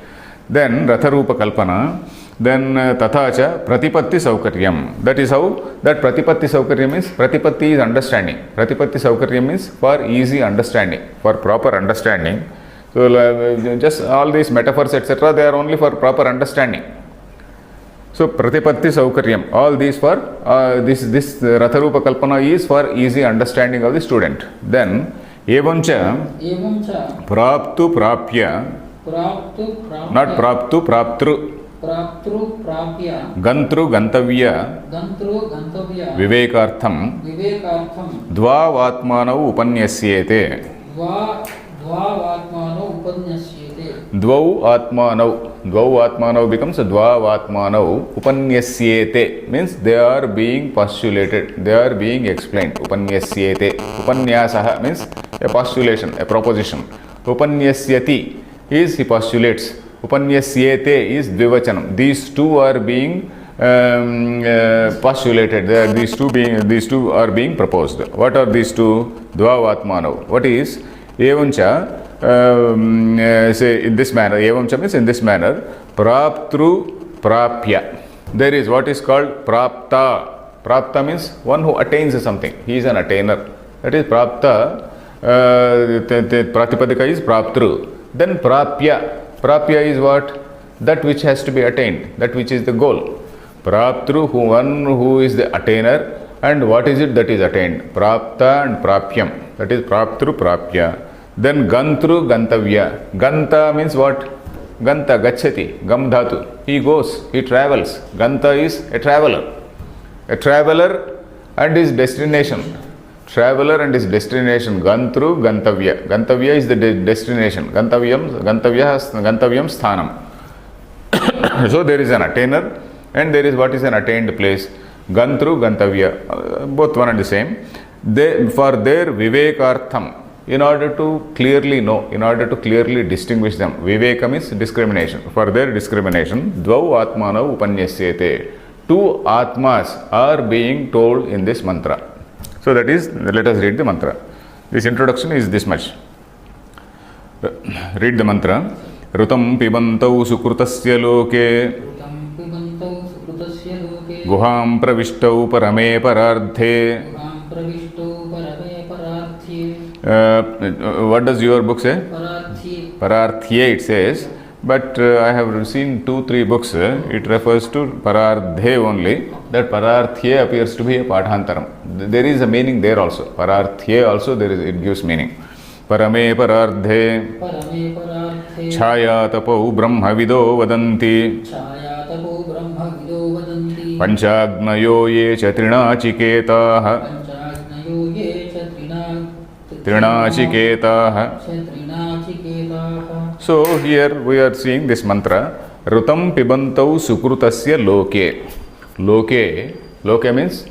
Then Ratharupa Kalpana, then Tathacha Pratipatti Saukaryam. That is how that Pratipatti Saukaryam is. Pratipatti is understanding. Pratipatti Saukaryam is for easy understanding, for proper understanding. So just all these metaphors etc. they are only for proper understanding. So Pratipatti Saukaryam, all these for this Ratharupa Kalpana is for easy understanding of the student. Then Evamcha Evamcha Praptu Prapya, Praptu Prapya not Praptu Praptru, Praptru Prapya Gantru Gantavya Gantru Gantavya Vivekartham Vivekartham Dvavatmanau Upanyasyete. Dvavatmano Upanyashyate. Dvau Atmanau becomes Dvavatmanau Upanyasyete, means they are being postulated, they are being explained. Upanyasyete. Upanyasaha means a postulation, a proposition. Upanyasyati is he postulates. Upanyasyete is Dvivachanam. These two are being postulated. These two are being proposed. What are these two? Dvavatmanau. What is? Evamcha, say in this manner. Evamcha means in this manner. Praptru Prapya. There is what is called Prapta. Prapta means one who attains something. He is an attainer. That is Prapta. Pratipadika is Praptru. Then Prapya. Prapya is what? That which has to be attained. That which is the goal. Praptru, one who is the attainer. And what is it that is attained? Prapta and Prapyam. That is Praptru Prapya. Then Gantru Gantavya. Ganta means what? Ganta, Gachati, Gam Dhatu. He goes, he travels. Ganta is a traveler. A traveler and his destination. Traveler and his destination. Gantru Gantavya. Gantavya is the destination. Gantavyam Sthanam. So there is an attainer and there is what is an attained place. Gantru Gantavya. Both one and the same. For their Vivekartham, in order to clearly know, in order to clearly distinguish them. Vivekam is discrimination. For their discrimination, Dvau Atmana Upanyasyete. Two Atmas are being told in this mantra. So that is, let us read the mantra. This introduction is this much. Read the mantra. Rutam pibantau sukrutasya loke Rutam pibantau sukrutasya loke Guham pravistau parame parardhe. Guham pravistau parame pararthye. What does your book say? Pararthye. Pararthye it says, but I have seen 2-3 books, it refers to Parardhe only. That Pararthye appears to be a Padhantaram. There is a meaning there also. Pararthye also it gives meaning. Parame Parardhe Parame pararthye. Chhaya Tapau Brahmavido Vadanti Chhaya tapo brahma vido vadanti. Panchagnayo ye cha Trinachiketaha Panchagnayo ye cha Trinachiketaha. Trinachiketaha. So here we are seeing this mantra. Rutam pibantau sukrutasya loke. Loke means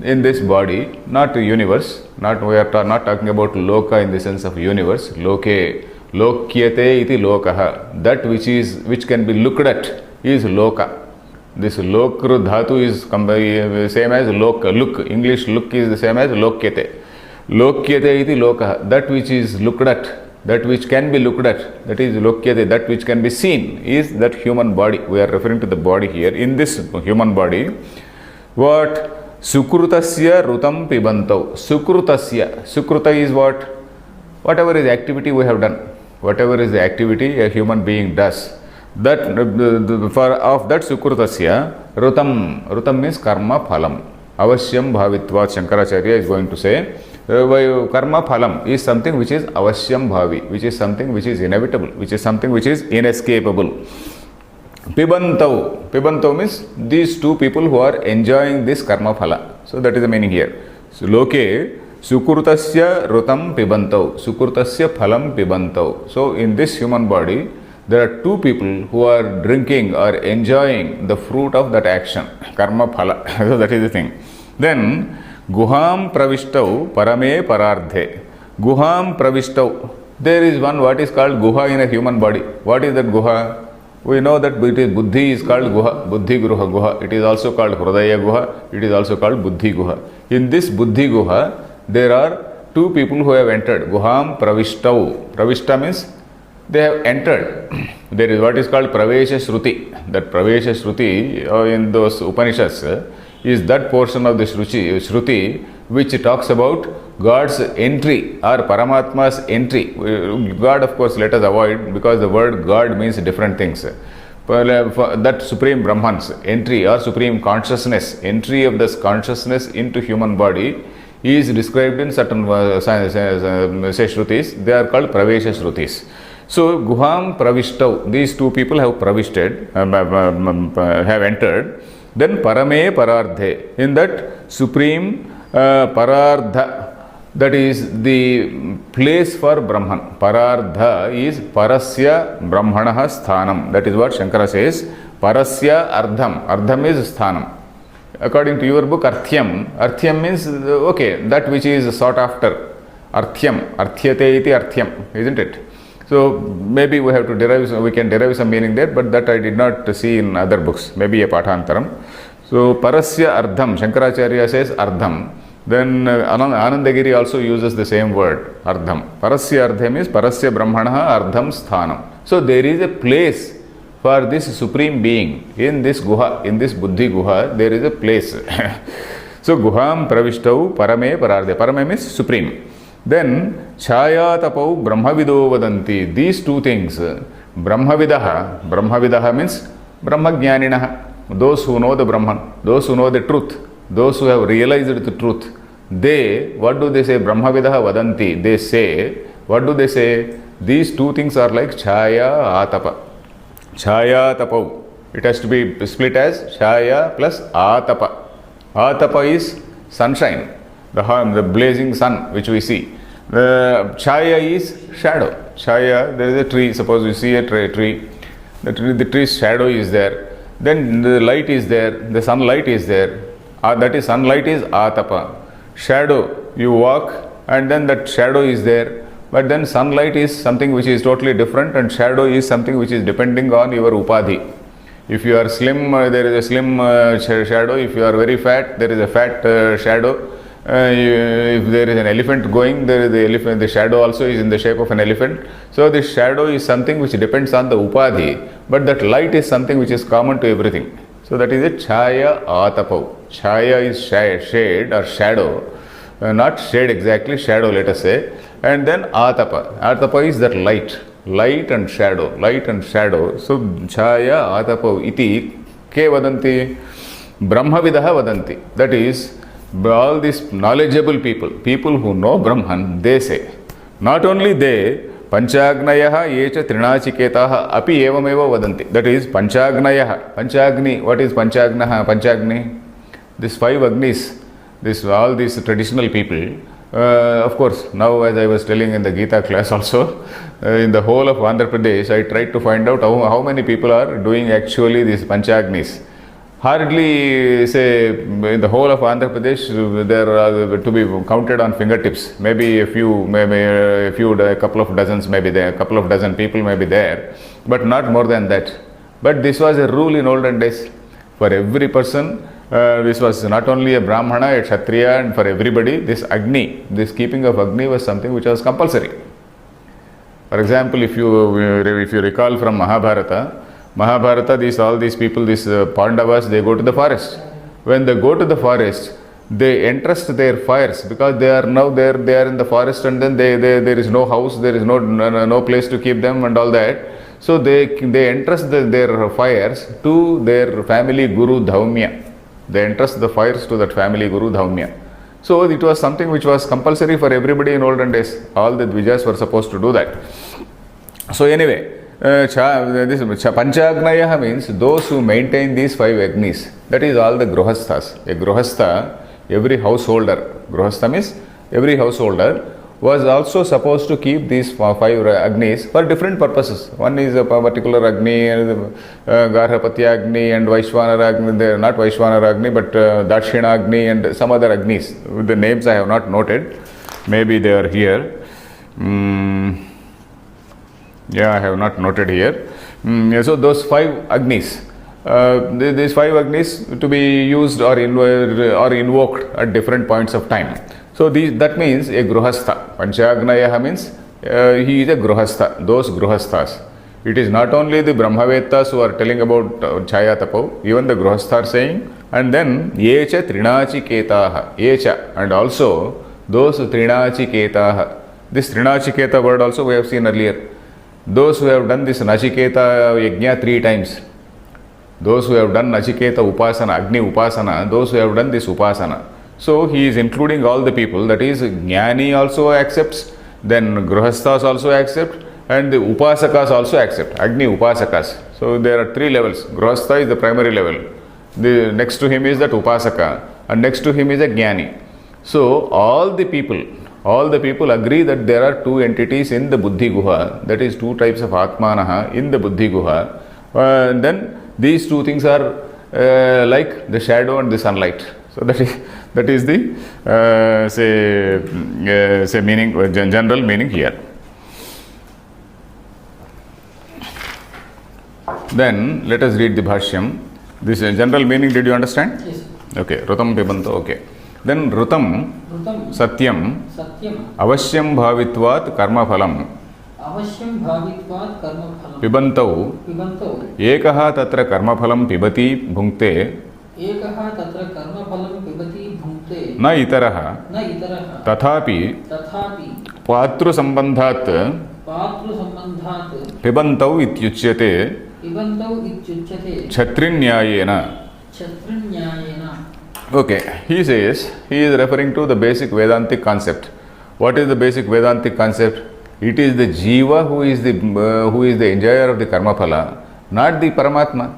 in this body, not universe. Not we are not talking about loka in the sense of universe. Loke, lokyate iti lokaha. That which can be looked at is loka. This lokru dhatu is same as loka. Look, English look is the same as lokyate. Lokyate iti lokaha. That which is looked at. That which can be looked at, that is lokyate, that which can be seen is that human body. We are referring to the body here. In this human body, what? Sukrutasya rutam pibantau. Sukrutasya. Sukruta is what? Whatever is the activity we have done. Whatever is the activity a human being does. That of that sukrutasya, rutam means karma phalam. Avashyam bhavitvat, Shankaracharya is going to say. Karma phalam is something which is avashyam bhavi, which is something which is inevitable, which is something which is inescapable. Pibantau means these two people who are enjoying this karma phala. So that is the meaning here. So loke sukrutasya rutam pibantau, sukrutasya phalam pibantau. So in this human body, there are two people who are drinking or enjoying the fruit of that action, karma phala. So that is the thing. Then Guham pravistau parame parardhe. Guham pravistau. There is one what is called guha in a human body. What is that guha? We know that buddhi is called guha, buddhi gruha guha. It is also called hridaya guha. It is also called buddhi guha. In this buddhi guha, there are two people who have entered. Guham Pravishtav. Pravishta means they have entered. There is what is called Pravesha Shruti. That Pravesha Shruti in those Upanishads is that portion of the Shruti which talks about God's entry or Paramatma's entry. God, of course, let us avoid, because the word God means different things. That Supreme Brahman's entry or Supreme Consciousness, entry of this consciousness into human body is described in certain Shrutis. They are called Pravesha Shrutis. So, Guham Pravishtav, these two people have pravishted, have entered. Then Parame Parardhe, in that Supreme Parardha, that is the place for Brahman. Parardha is Parasya Brahmanaha Sthanam. That is what Shankara says. Parasya Ardham. Ardham is Sthanam. According to your book, Arthyam. Arthyam means, okay, that which is sought after. Arthyam. Arthyate iti Arthyam, isn't it? So maybe we can derive some meaning there, but that I did not see in other books. Maybe a Pathantaram. So Parasya Ardham. Shankaracharya says Ardham. Then Anandagiri also uses the same word, Ardham. Parasya Ardham is Parasya Brahmanaha Ardham Sthanam. So there is a place for this Supreme Being in this Guha, in this Buddhi Guha, there is a place. So Guham Pravishtav Parame Parardhe. Parame means Supreme. Then Chaya Tapau Brahmavido Vadanti. These two things, Brahmavidaha means Brahmajnaninaha. Those who know the Brahman, those who know the truth, those who have realized the truth, they, what do they say? Brahmavidaha Vadanti. They say, what do they say? These two things are like Chaya Atapa. Chaya Tapau. It has to be split as Chaya plus Atapa. Atapa is sunshine, the blazing sun which we see. The Chaya is shadow. Chaya, there is a tree. Suppose you see a tree. The tree's shadow is there. Then the light is there. The sunlight is there. That is, sunlight is Atapa. Shadow, you walk and then that shadow is there. But then sunlight is something which is totally different, and shadow is something which is depending on your upadhi. If you are slim, there is a slim shadow. If you are very fat, there is a fat shadow. If there is an elephant going, there is the elephant. The shadow also is in the shape of an elephant. So the shadow is something which depends on the upadhi, but that light is something which is common to everything. So that is a Chaya Atapau. Chaya is shade or shadow, not shade exactly, shadow let us say. And then Atapa. Atapa is that light and shadow, light and shadow. So Chaya Atapau iti ke vadanti, Brahmavidaha vadanti. That is, all these knowledgeable people who know Brahman, they say. Not only they, Panchagnayaha yecha trinachiketaha api evameva vadanti. That is Panchagnayaha. Panchagni, what is Panchagnaha? Panchagni? These five Agnis, all these traditional people. Of course, now as I was telling in the Gita class also, in the whole of Andhra Pradesh, I tried to find out how many people are doing actually these Panchagnis. Hardly, say, in the whole of Andhra Pradesh, there are to be counted on fingertips. Maybe a couple of dozens may be there, a couple of dozen people may be there, but not more than that. But this was a rule in olden days. For every person, this was not only a Brahmana, a Kshatriya, and for everybody, this Agni, this keeping of Agni was something which was compulsory. For example, if you recall from Mahabharata, all these people, these Pandavas, they go to the forest. When they go to the forest, they entrust their fires, because they are now there, they are in the forest, and then there is no house, there is no place to keep them and all that. So they entrust their fires to their family Guru Dhaumya. They entrust the fires to that family Guru Dhaumya. So it was something which was compulsory for everybody in olden days. All the Dvijas were supposed to do that. So anyway, this Panchagnayaha means those who maintain these five Agnis. That is all the Gruhasthas. A Gruhastha, every householder. Gruhastha means every householder was also supposed to keep these five Agnis for different purposes. One is a particular Agni, Garhapatya Agni and Vaishwanara Agni. They are not Vaishwanara Agni, but Dakshina Agni and some other Agnis. The names I have not noted. Maybe they are here. I have not noted here. So those five Agnis, these five Agnis to be used or invoked at different points of time. So that means a gruhastha. Panchagnaya means he is a gruhastha, those gruhasthas. It is not only the Brahmavettas who are telling about Chaya Tapo, even the gruhastha are saying, and then Yecha Trinachiketaha, Yecha, and also those Trinachiketaha. This Trinachiketa word also we have seen earlier. Those who have done this Nachiketa Yajna 3 times, those who have done Nachiketa Upasana, Agni Upasana, those who have done this Upasana. So he is including all the people, that is Jnani also accepts, then Gruhasthas also accept, and the Upasakas also accept, Agni Upasakas. So there are 3 levels. Gruhastha is the primary level. The next to him is that Upasaka, and next to him is a Jnani. So all the people agree that there are 2 entities in the Buddhi Guha, that is 2 types of Atmanaha in the Buddhi Guha. Then these 2 things are like the shadow and the sunlight. So that is the say meaning, general meaning here. Then let us read the Bhashyam. This general meaning, did you understand? Yes. Okay, Rutam Pibanto, okay. Then Rutam Satyam Avasyam Bhavitvat Karma Phalam Pibantau Ekaha Tatra Karma Phalam Pibati Bhunkte Na Itaraha Tathapi Patru Sambandhat Pibantau Ityuchyate Kshatrinyayena. Okay, he says, he is referring to the basic Vedantic concept. What is the basic Vedantic concept? It is the Jiva who is the enjoyer of the Karma Phala, not the Paramatma.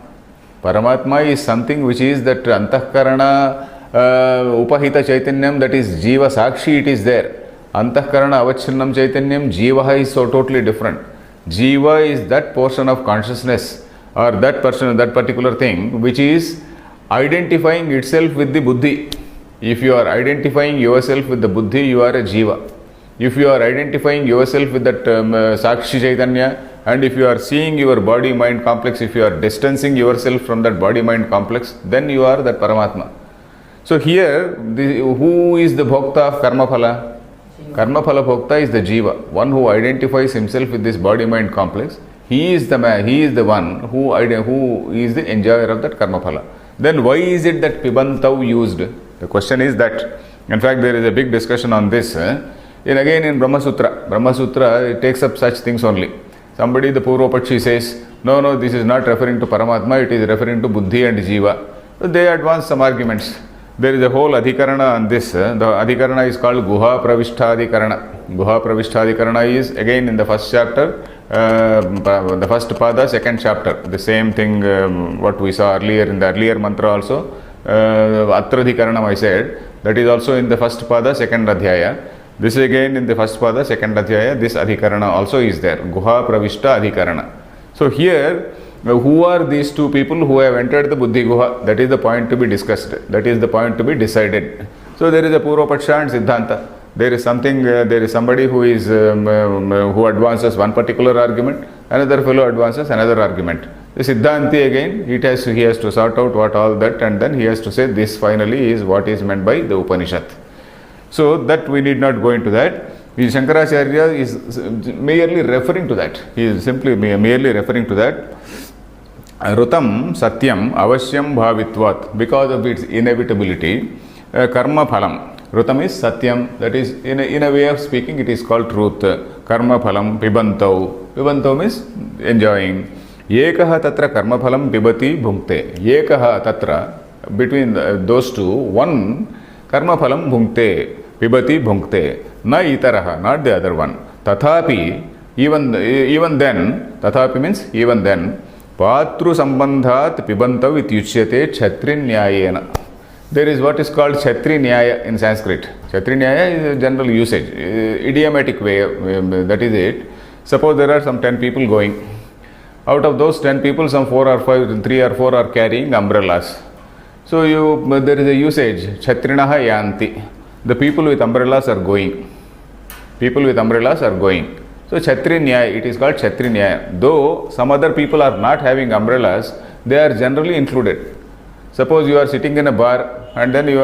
Paramatma is something which is that Antahkarana Upahita Chaitanyam, that is Jiva Sakshi, it is there. Antahkarana Avachinnam Chaitanyam, Jiva is so totally different. Jiva is that portion of consciousness or that person, that particular thing which is identifying itself with the Buddhi. If you are identifying yourself with the Buddhi, you are a Jiva. If you are identifying yourself with that Sakshi Chaitanya, and if you are seeing your body-mind complex, if you are distancing yourself from that body-mind complex, then you are that Paramatma. So here, who is the Bhokta of Karma Phala? Karma Phala Bhokta is the Jiva, one who identifies himself with this body-mind complex. He is the man, he is the one who is the enjoyer of that Karma Phala. Then why is it that Pibantau used? The question is that. In fact, there is a big discussion on this. Again in Brahma Sutra, it takes up such things only. Somebody, the Purvapakshi says, no, this is not referring to Paramatma, it is referring to Buddhi and Jiva. So they advance some arguments. There is a whole Adhikarana on this. The Adhikarana is called Guha Pravishtha-Adhikarana. Guha Pravishtha-Adhikarana is again in the first chapter, the first pada, second chapter. The same thing what we saw earlier in the earlier mantra also. Atradhikaranam I said, that is also in the first pada, second adhyaya. This again in the first pada, second adhyaya, this adhikarana also is there. Guha Pravishta Adhikarana. So here, who are these 2 people who have entered the Buddhi Guha? That is the point to be discussed. That is the point to be decided. So there is a Purvapaksha and Siddhanta. There is somebody who is who advances one particular argument, another fellow advances another argument. The Siddhanti again, he has to sort out what all that, and then he has to say this finally is what is meant by the Upanishad. So that we need not go into that. Shankaracharya is merely referring to that. He is simply merely referring to that. Rutam Satyam Avasyam Bhavitvat, because of its inevitability, Karma Phalam. Rutam is Satyam, that is in a way of speaking it is called truth. Karma Phalam Pibantau. Pibantau means enjoying. Yekaha Tatra Karma Phalam Pibati Bhunkte. Yekaha Tatra, between those 2, one Karma Phalam Bhunkte. Pibati Bhunkte. Na Itaraha, not the other one. Tathapi, even then, Tathapi means even then, Patru Sambandhat Pibantav Ityuchyate Kshatrinyayena. There is what is called Kshatrinyaya in Sanskrit. Kshatrinyaya is a general usage, idiomatic way, that is it. Suppose there are some 10 people going. Out of those 10 people, some 4 or 5, 3 or 4 are carrying umbrellas. So there is a usage, Kshatrinaha Yanti. The people with umbrellas are going. People with umbrellas are going. So Kshatrinyaya, it is called Kshatrinyaya. Though some other people are not having umbrellas, they are generally included. Suppose you are sitting in a bar and then you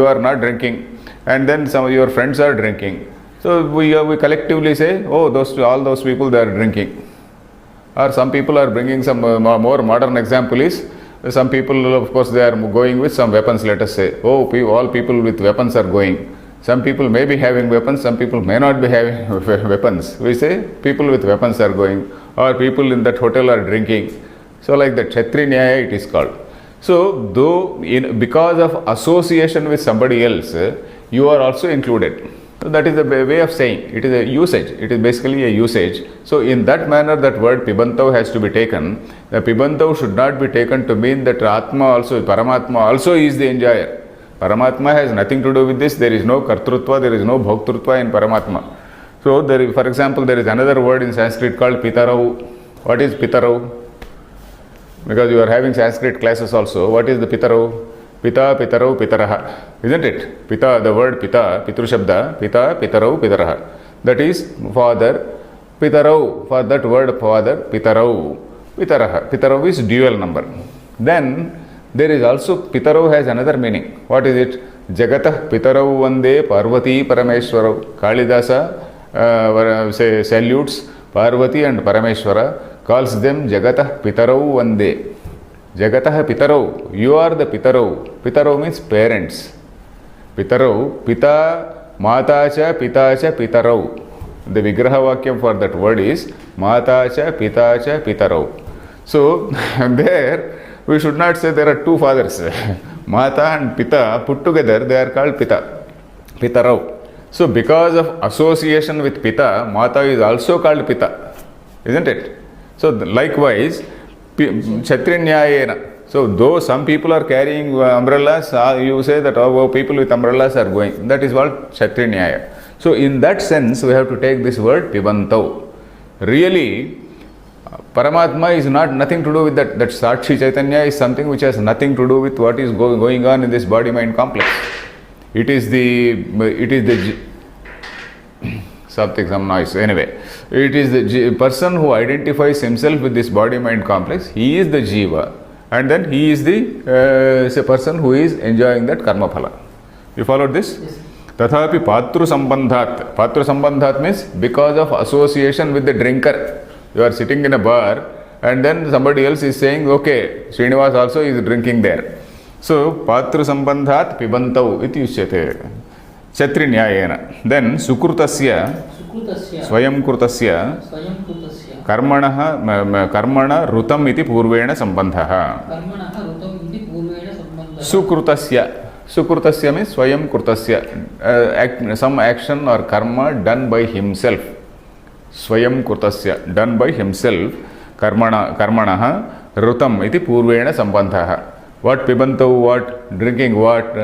are not drinking, and then some of your friends are drinking. So we collectively say, oh, all those people, they are drinking. Or some people are bringing some more modern example is, some people, of course, they are going with some weapons, let us say. Oh, all people with weapons are going. Some people may be having weapons, some people may not be having weapons. We say people with weapons are going, or people in that hotel are drinking. So like the Kshatriya Nyaya it is called. So because of association with somebody else, you are also included. So that is the way of saying. It is a usage. It is basically a usage. So in that manner, that word Pibantau has to be taken. The Pibantau should not be taken to mean that Atma also, Paramatma also is the enjoyer. Paramatma has nothing to do with this. There is no Kartrutva, there is no Bhoktrutva in Paramatma. So for example, there is another word in Sanskrit called Pitarau. What is Pitarau? Because you are having Sanskrit classes also. What is the Pitarau? Pita, Pitarau, Pitaraha. Isn't it? Pita, the word Pita, Pitru Shabda, Pita, Pitarau, Pitaraha. That is father. Pitarau, for that word father, Pitarau, Pitaraha. Pitarau is dual number. Then there is also, Pitarau has another meaning. What is it? Jagatah Pitarau Vande Parvati Parameshwarau. Kalidasa salutes Parvati and Parameshwara, calls them Jagatah Pitarau Vande. Jagatah Pitarau, you are the Pitarau. Pitarau means parents. Pitarau, Pita, Mata cha, Pita cha, Pitarau. The Vigraha Vakyam for that word is Mata cha, Pita cha, Pitarau. So, there we should not say there are two fathers. Mata and Pita put together, they are called Pita. Pitarau. So, because of association with Pita, Mata is also called Pita. Isn't it? So, likewise, Kshatriya. So, though some people are carrying umbrellas, you say that people with umbrellas are going. That is what Kshatriya. So, in that sense, we have to take this word Pibantau. Really, Paramatma is nothing to do with that. That Sakshi Chaitanya is something which has nothing to do with what is going on in this body-mind complex. It is the some noise. Anyway, it is the person who identifies himself with this body-mind complex. He is the Jiva, and then he is the person who is enjoying that karma phala. You followed this? Yes. Tathapi Patru Sambandhat. Patru Sambandhat means because of association with the drinker. You are sitting in a bar, and then somebody else is saying, okay, Srinivas also is drinking there. So, Patru Sambandhat Pibantau iti usyate. Kshatriya. Then Sukrutasya Swayam Krutasya Karmana Rutam iti Purvena Sambandhaha. Sukrutasya means Swayam Krutasya. Some action or karma done by himself. Swayam Krutasya, done by himself. Karmana Rutam iti Purvena Sambandhaha. What Pibantau, what drinking, what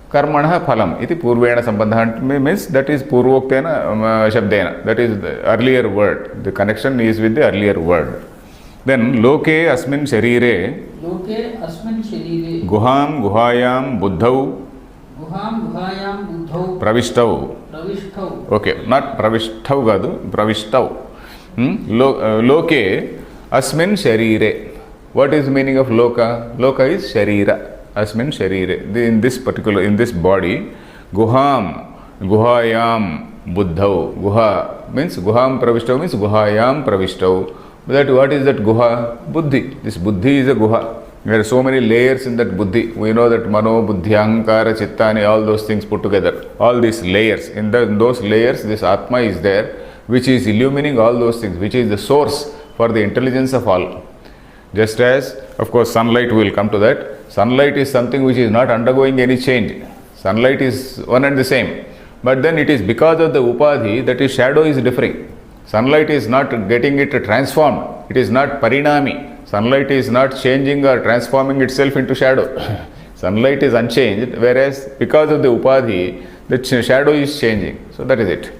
Karmana phalam iti purvena sambandha means that is purvoktena shabdena, that is the earlier word. The connection is with the earlier word. Then loke asmin sharire guham guhayam buddhau pravistau. Okay, not pravistau gadu, pravistau. Loke asmin sharire. What is the meaning of loka? Loka is sharira. Asmin sharire. In this body, guham, guhayam, buddhau. Guha means guham pravistau means guhayam pravistau. That what is that guha? Buddhi. This buddhi is a guha. There are so many layers in that buddhi. We know that mano, buddhi, ahankara, chittani, all those things put together. All these layers. In those layers, this Atma is there, which is illumining all those things, which is the source for the intelligence of all. Just as, of course, sunlight, we will come to that. Sunlight is something which is not undergoing any change. Sunlight is one and the same. But then it is because of the upadhi that is shadow is differing. Sunlight is not getting it transformed. It is not parinami. Sunlight is not changing or transforming itself into shadow. Sunlight is unchanged, whereas because of the upadhi, the shadow is changing. So that is it.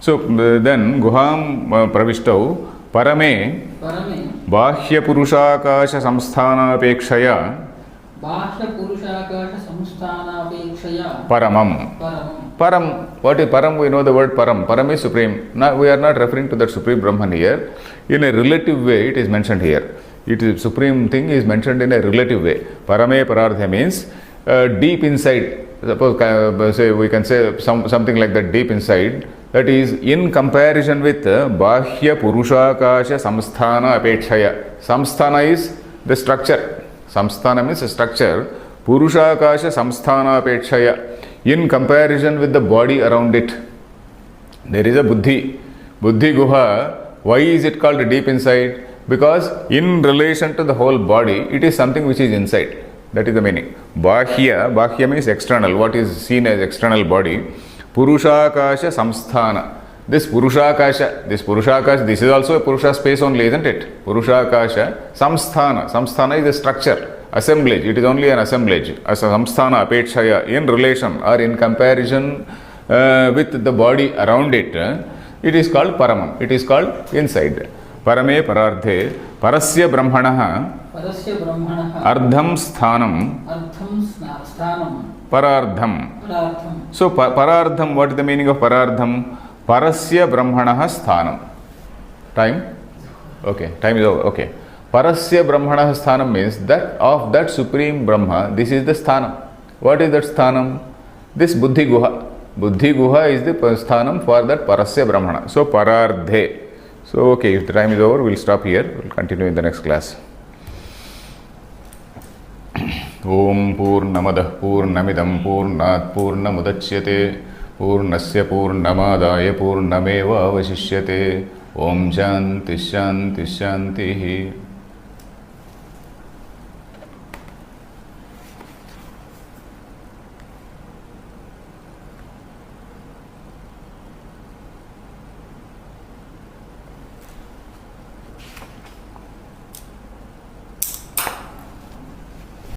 So then guham pravistau parame bahya purushakasha samsthanapekshaya paramam. Param. What is param? We know the word param. Param is supreme. Now we are not referring to that supreme Brahman here. In a relative way it is mentioned here. It is supreme thing is mentioned in a relative way. Parame parartha means deep inside. suppose say we can say something like that deep inside, that is in comparison with Bahya Purushakasha Samsthana Apekshaya. Samsthana is the structure. Samsthana means a structure. Purushakasha Samsthana Apekshaya. In comparison with the body around it, there is a Buddhi. Buddhi Guha. Why is it called deep inside? Because in relation to the whole body, it is something which is inside. That is the meaning. Bahya means external, what is seen as external body. Purushakasha Samsthana. This Purushakasha, this is also a Purusha space only, isn't it? Purushakasha Samsthana. Samsthana is the structure, assemblage. It is only an assemblage. As a Samsthana Apekshaya, in relation or in comparison with the body around it, it is called Paramam. It is called inside. Parame Pararthe Parasya Brahmanaha Parasya Brahmanaha Ardham Sthanam Sthanam Parardham. Parartham. So Parardham, what is the meaning of Parardham? Parasya Brahmanaha Sthanam. Time? Okay, time is over. Okay. Parasya Brahmanaha Sthanam means that of that Supreme Brahma, this is the Sthanam. What is that Sthanam? This Buddhi Guha. Buddhi Guha is the Sthanam for that Parasya Brahmana. So Parardhe. So, okay, if the time is over, we'll stop here. We'll continue in the next class. Om Purnamadah Purnamidam Purnat Purnamudachyate Purnasya Purnamadaya Purnameva Vasishyate Om Shanti Shanti Shanti.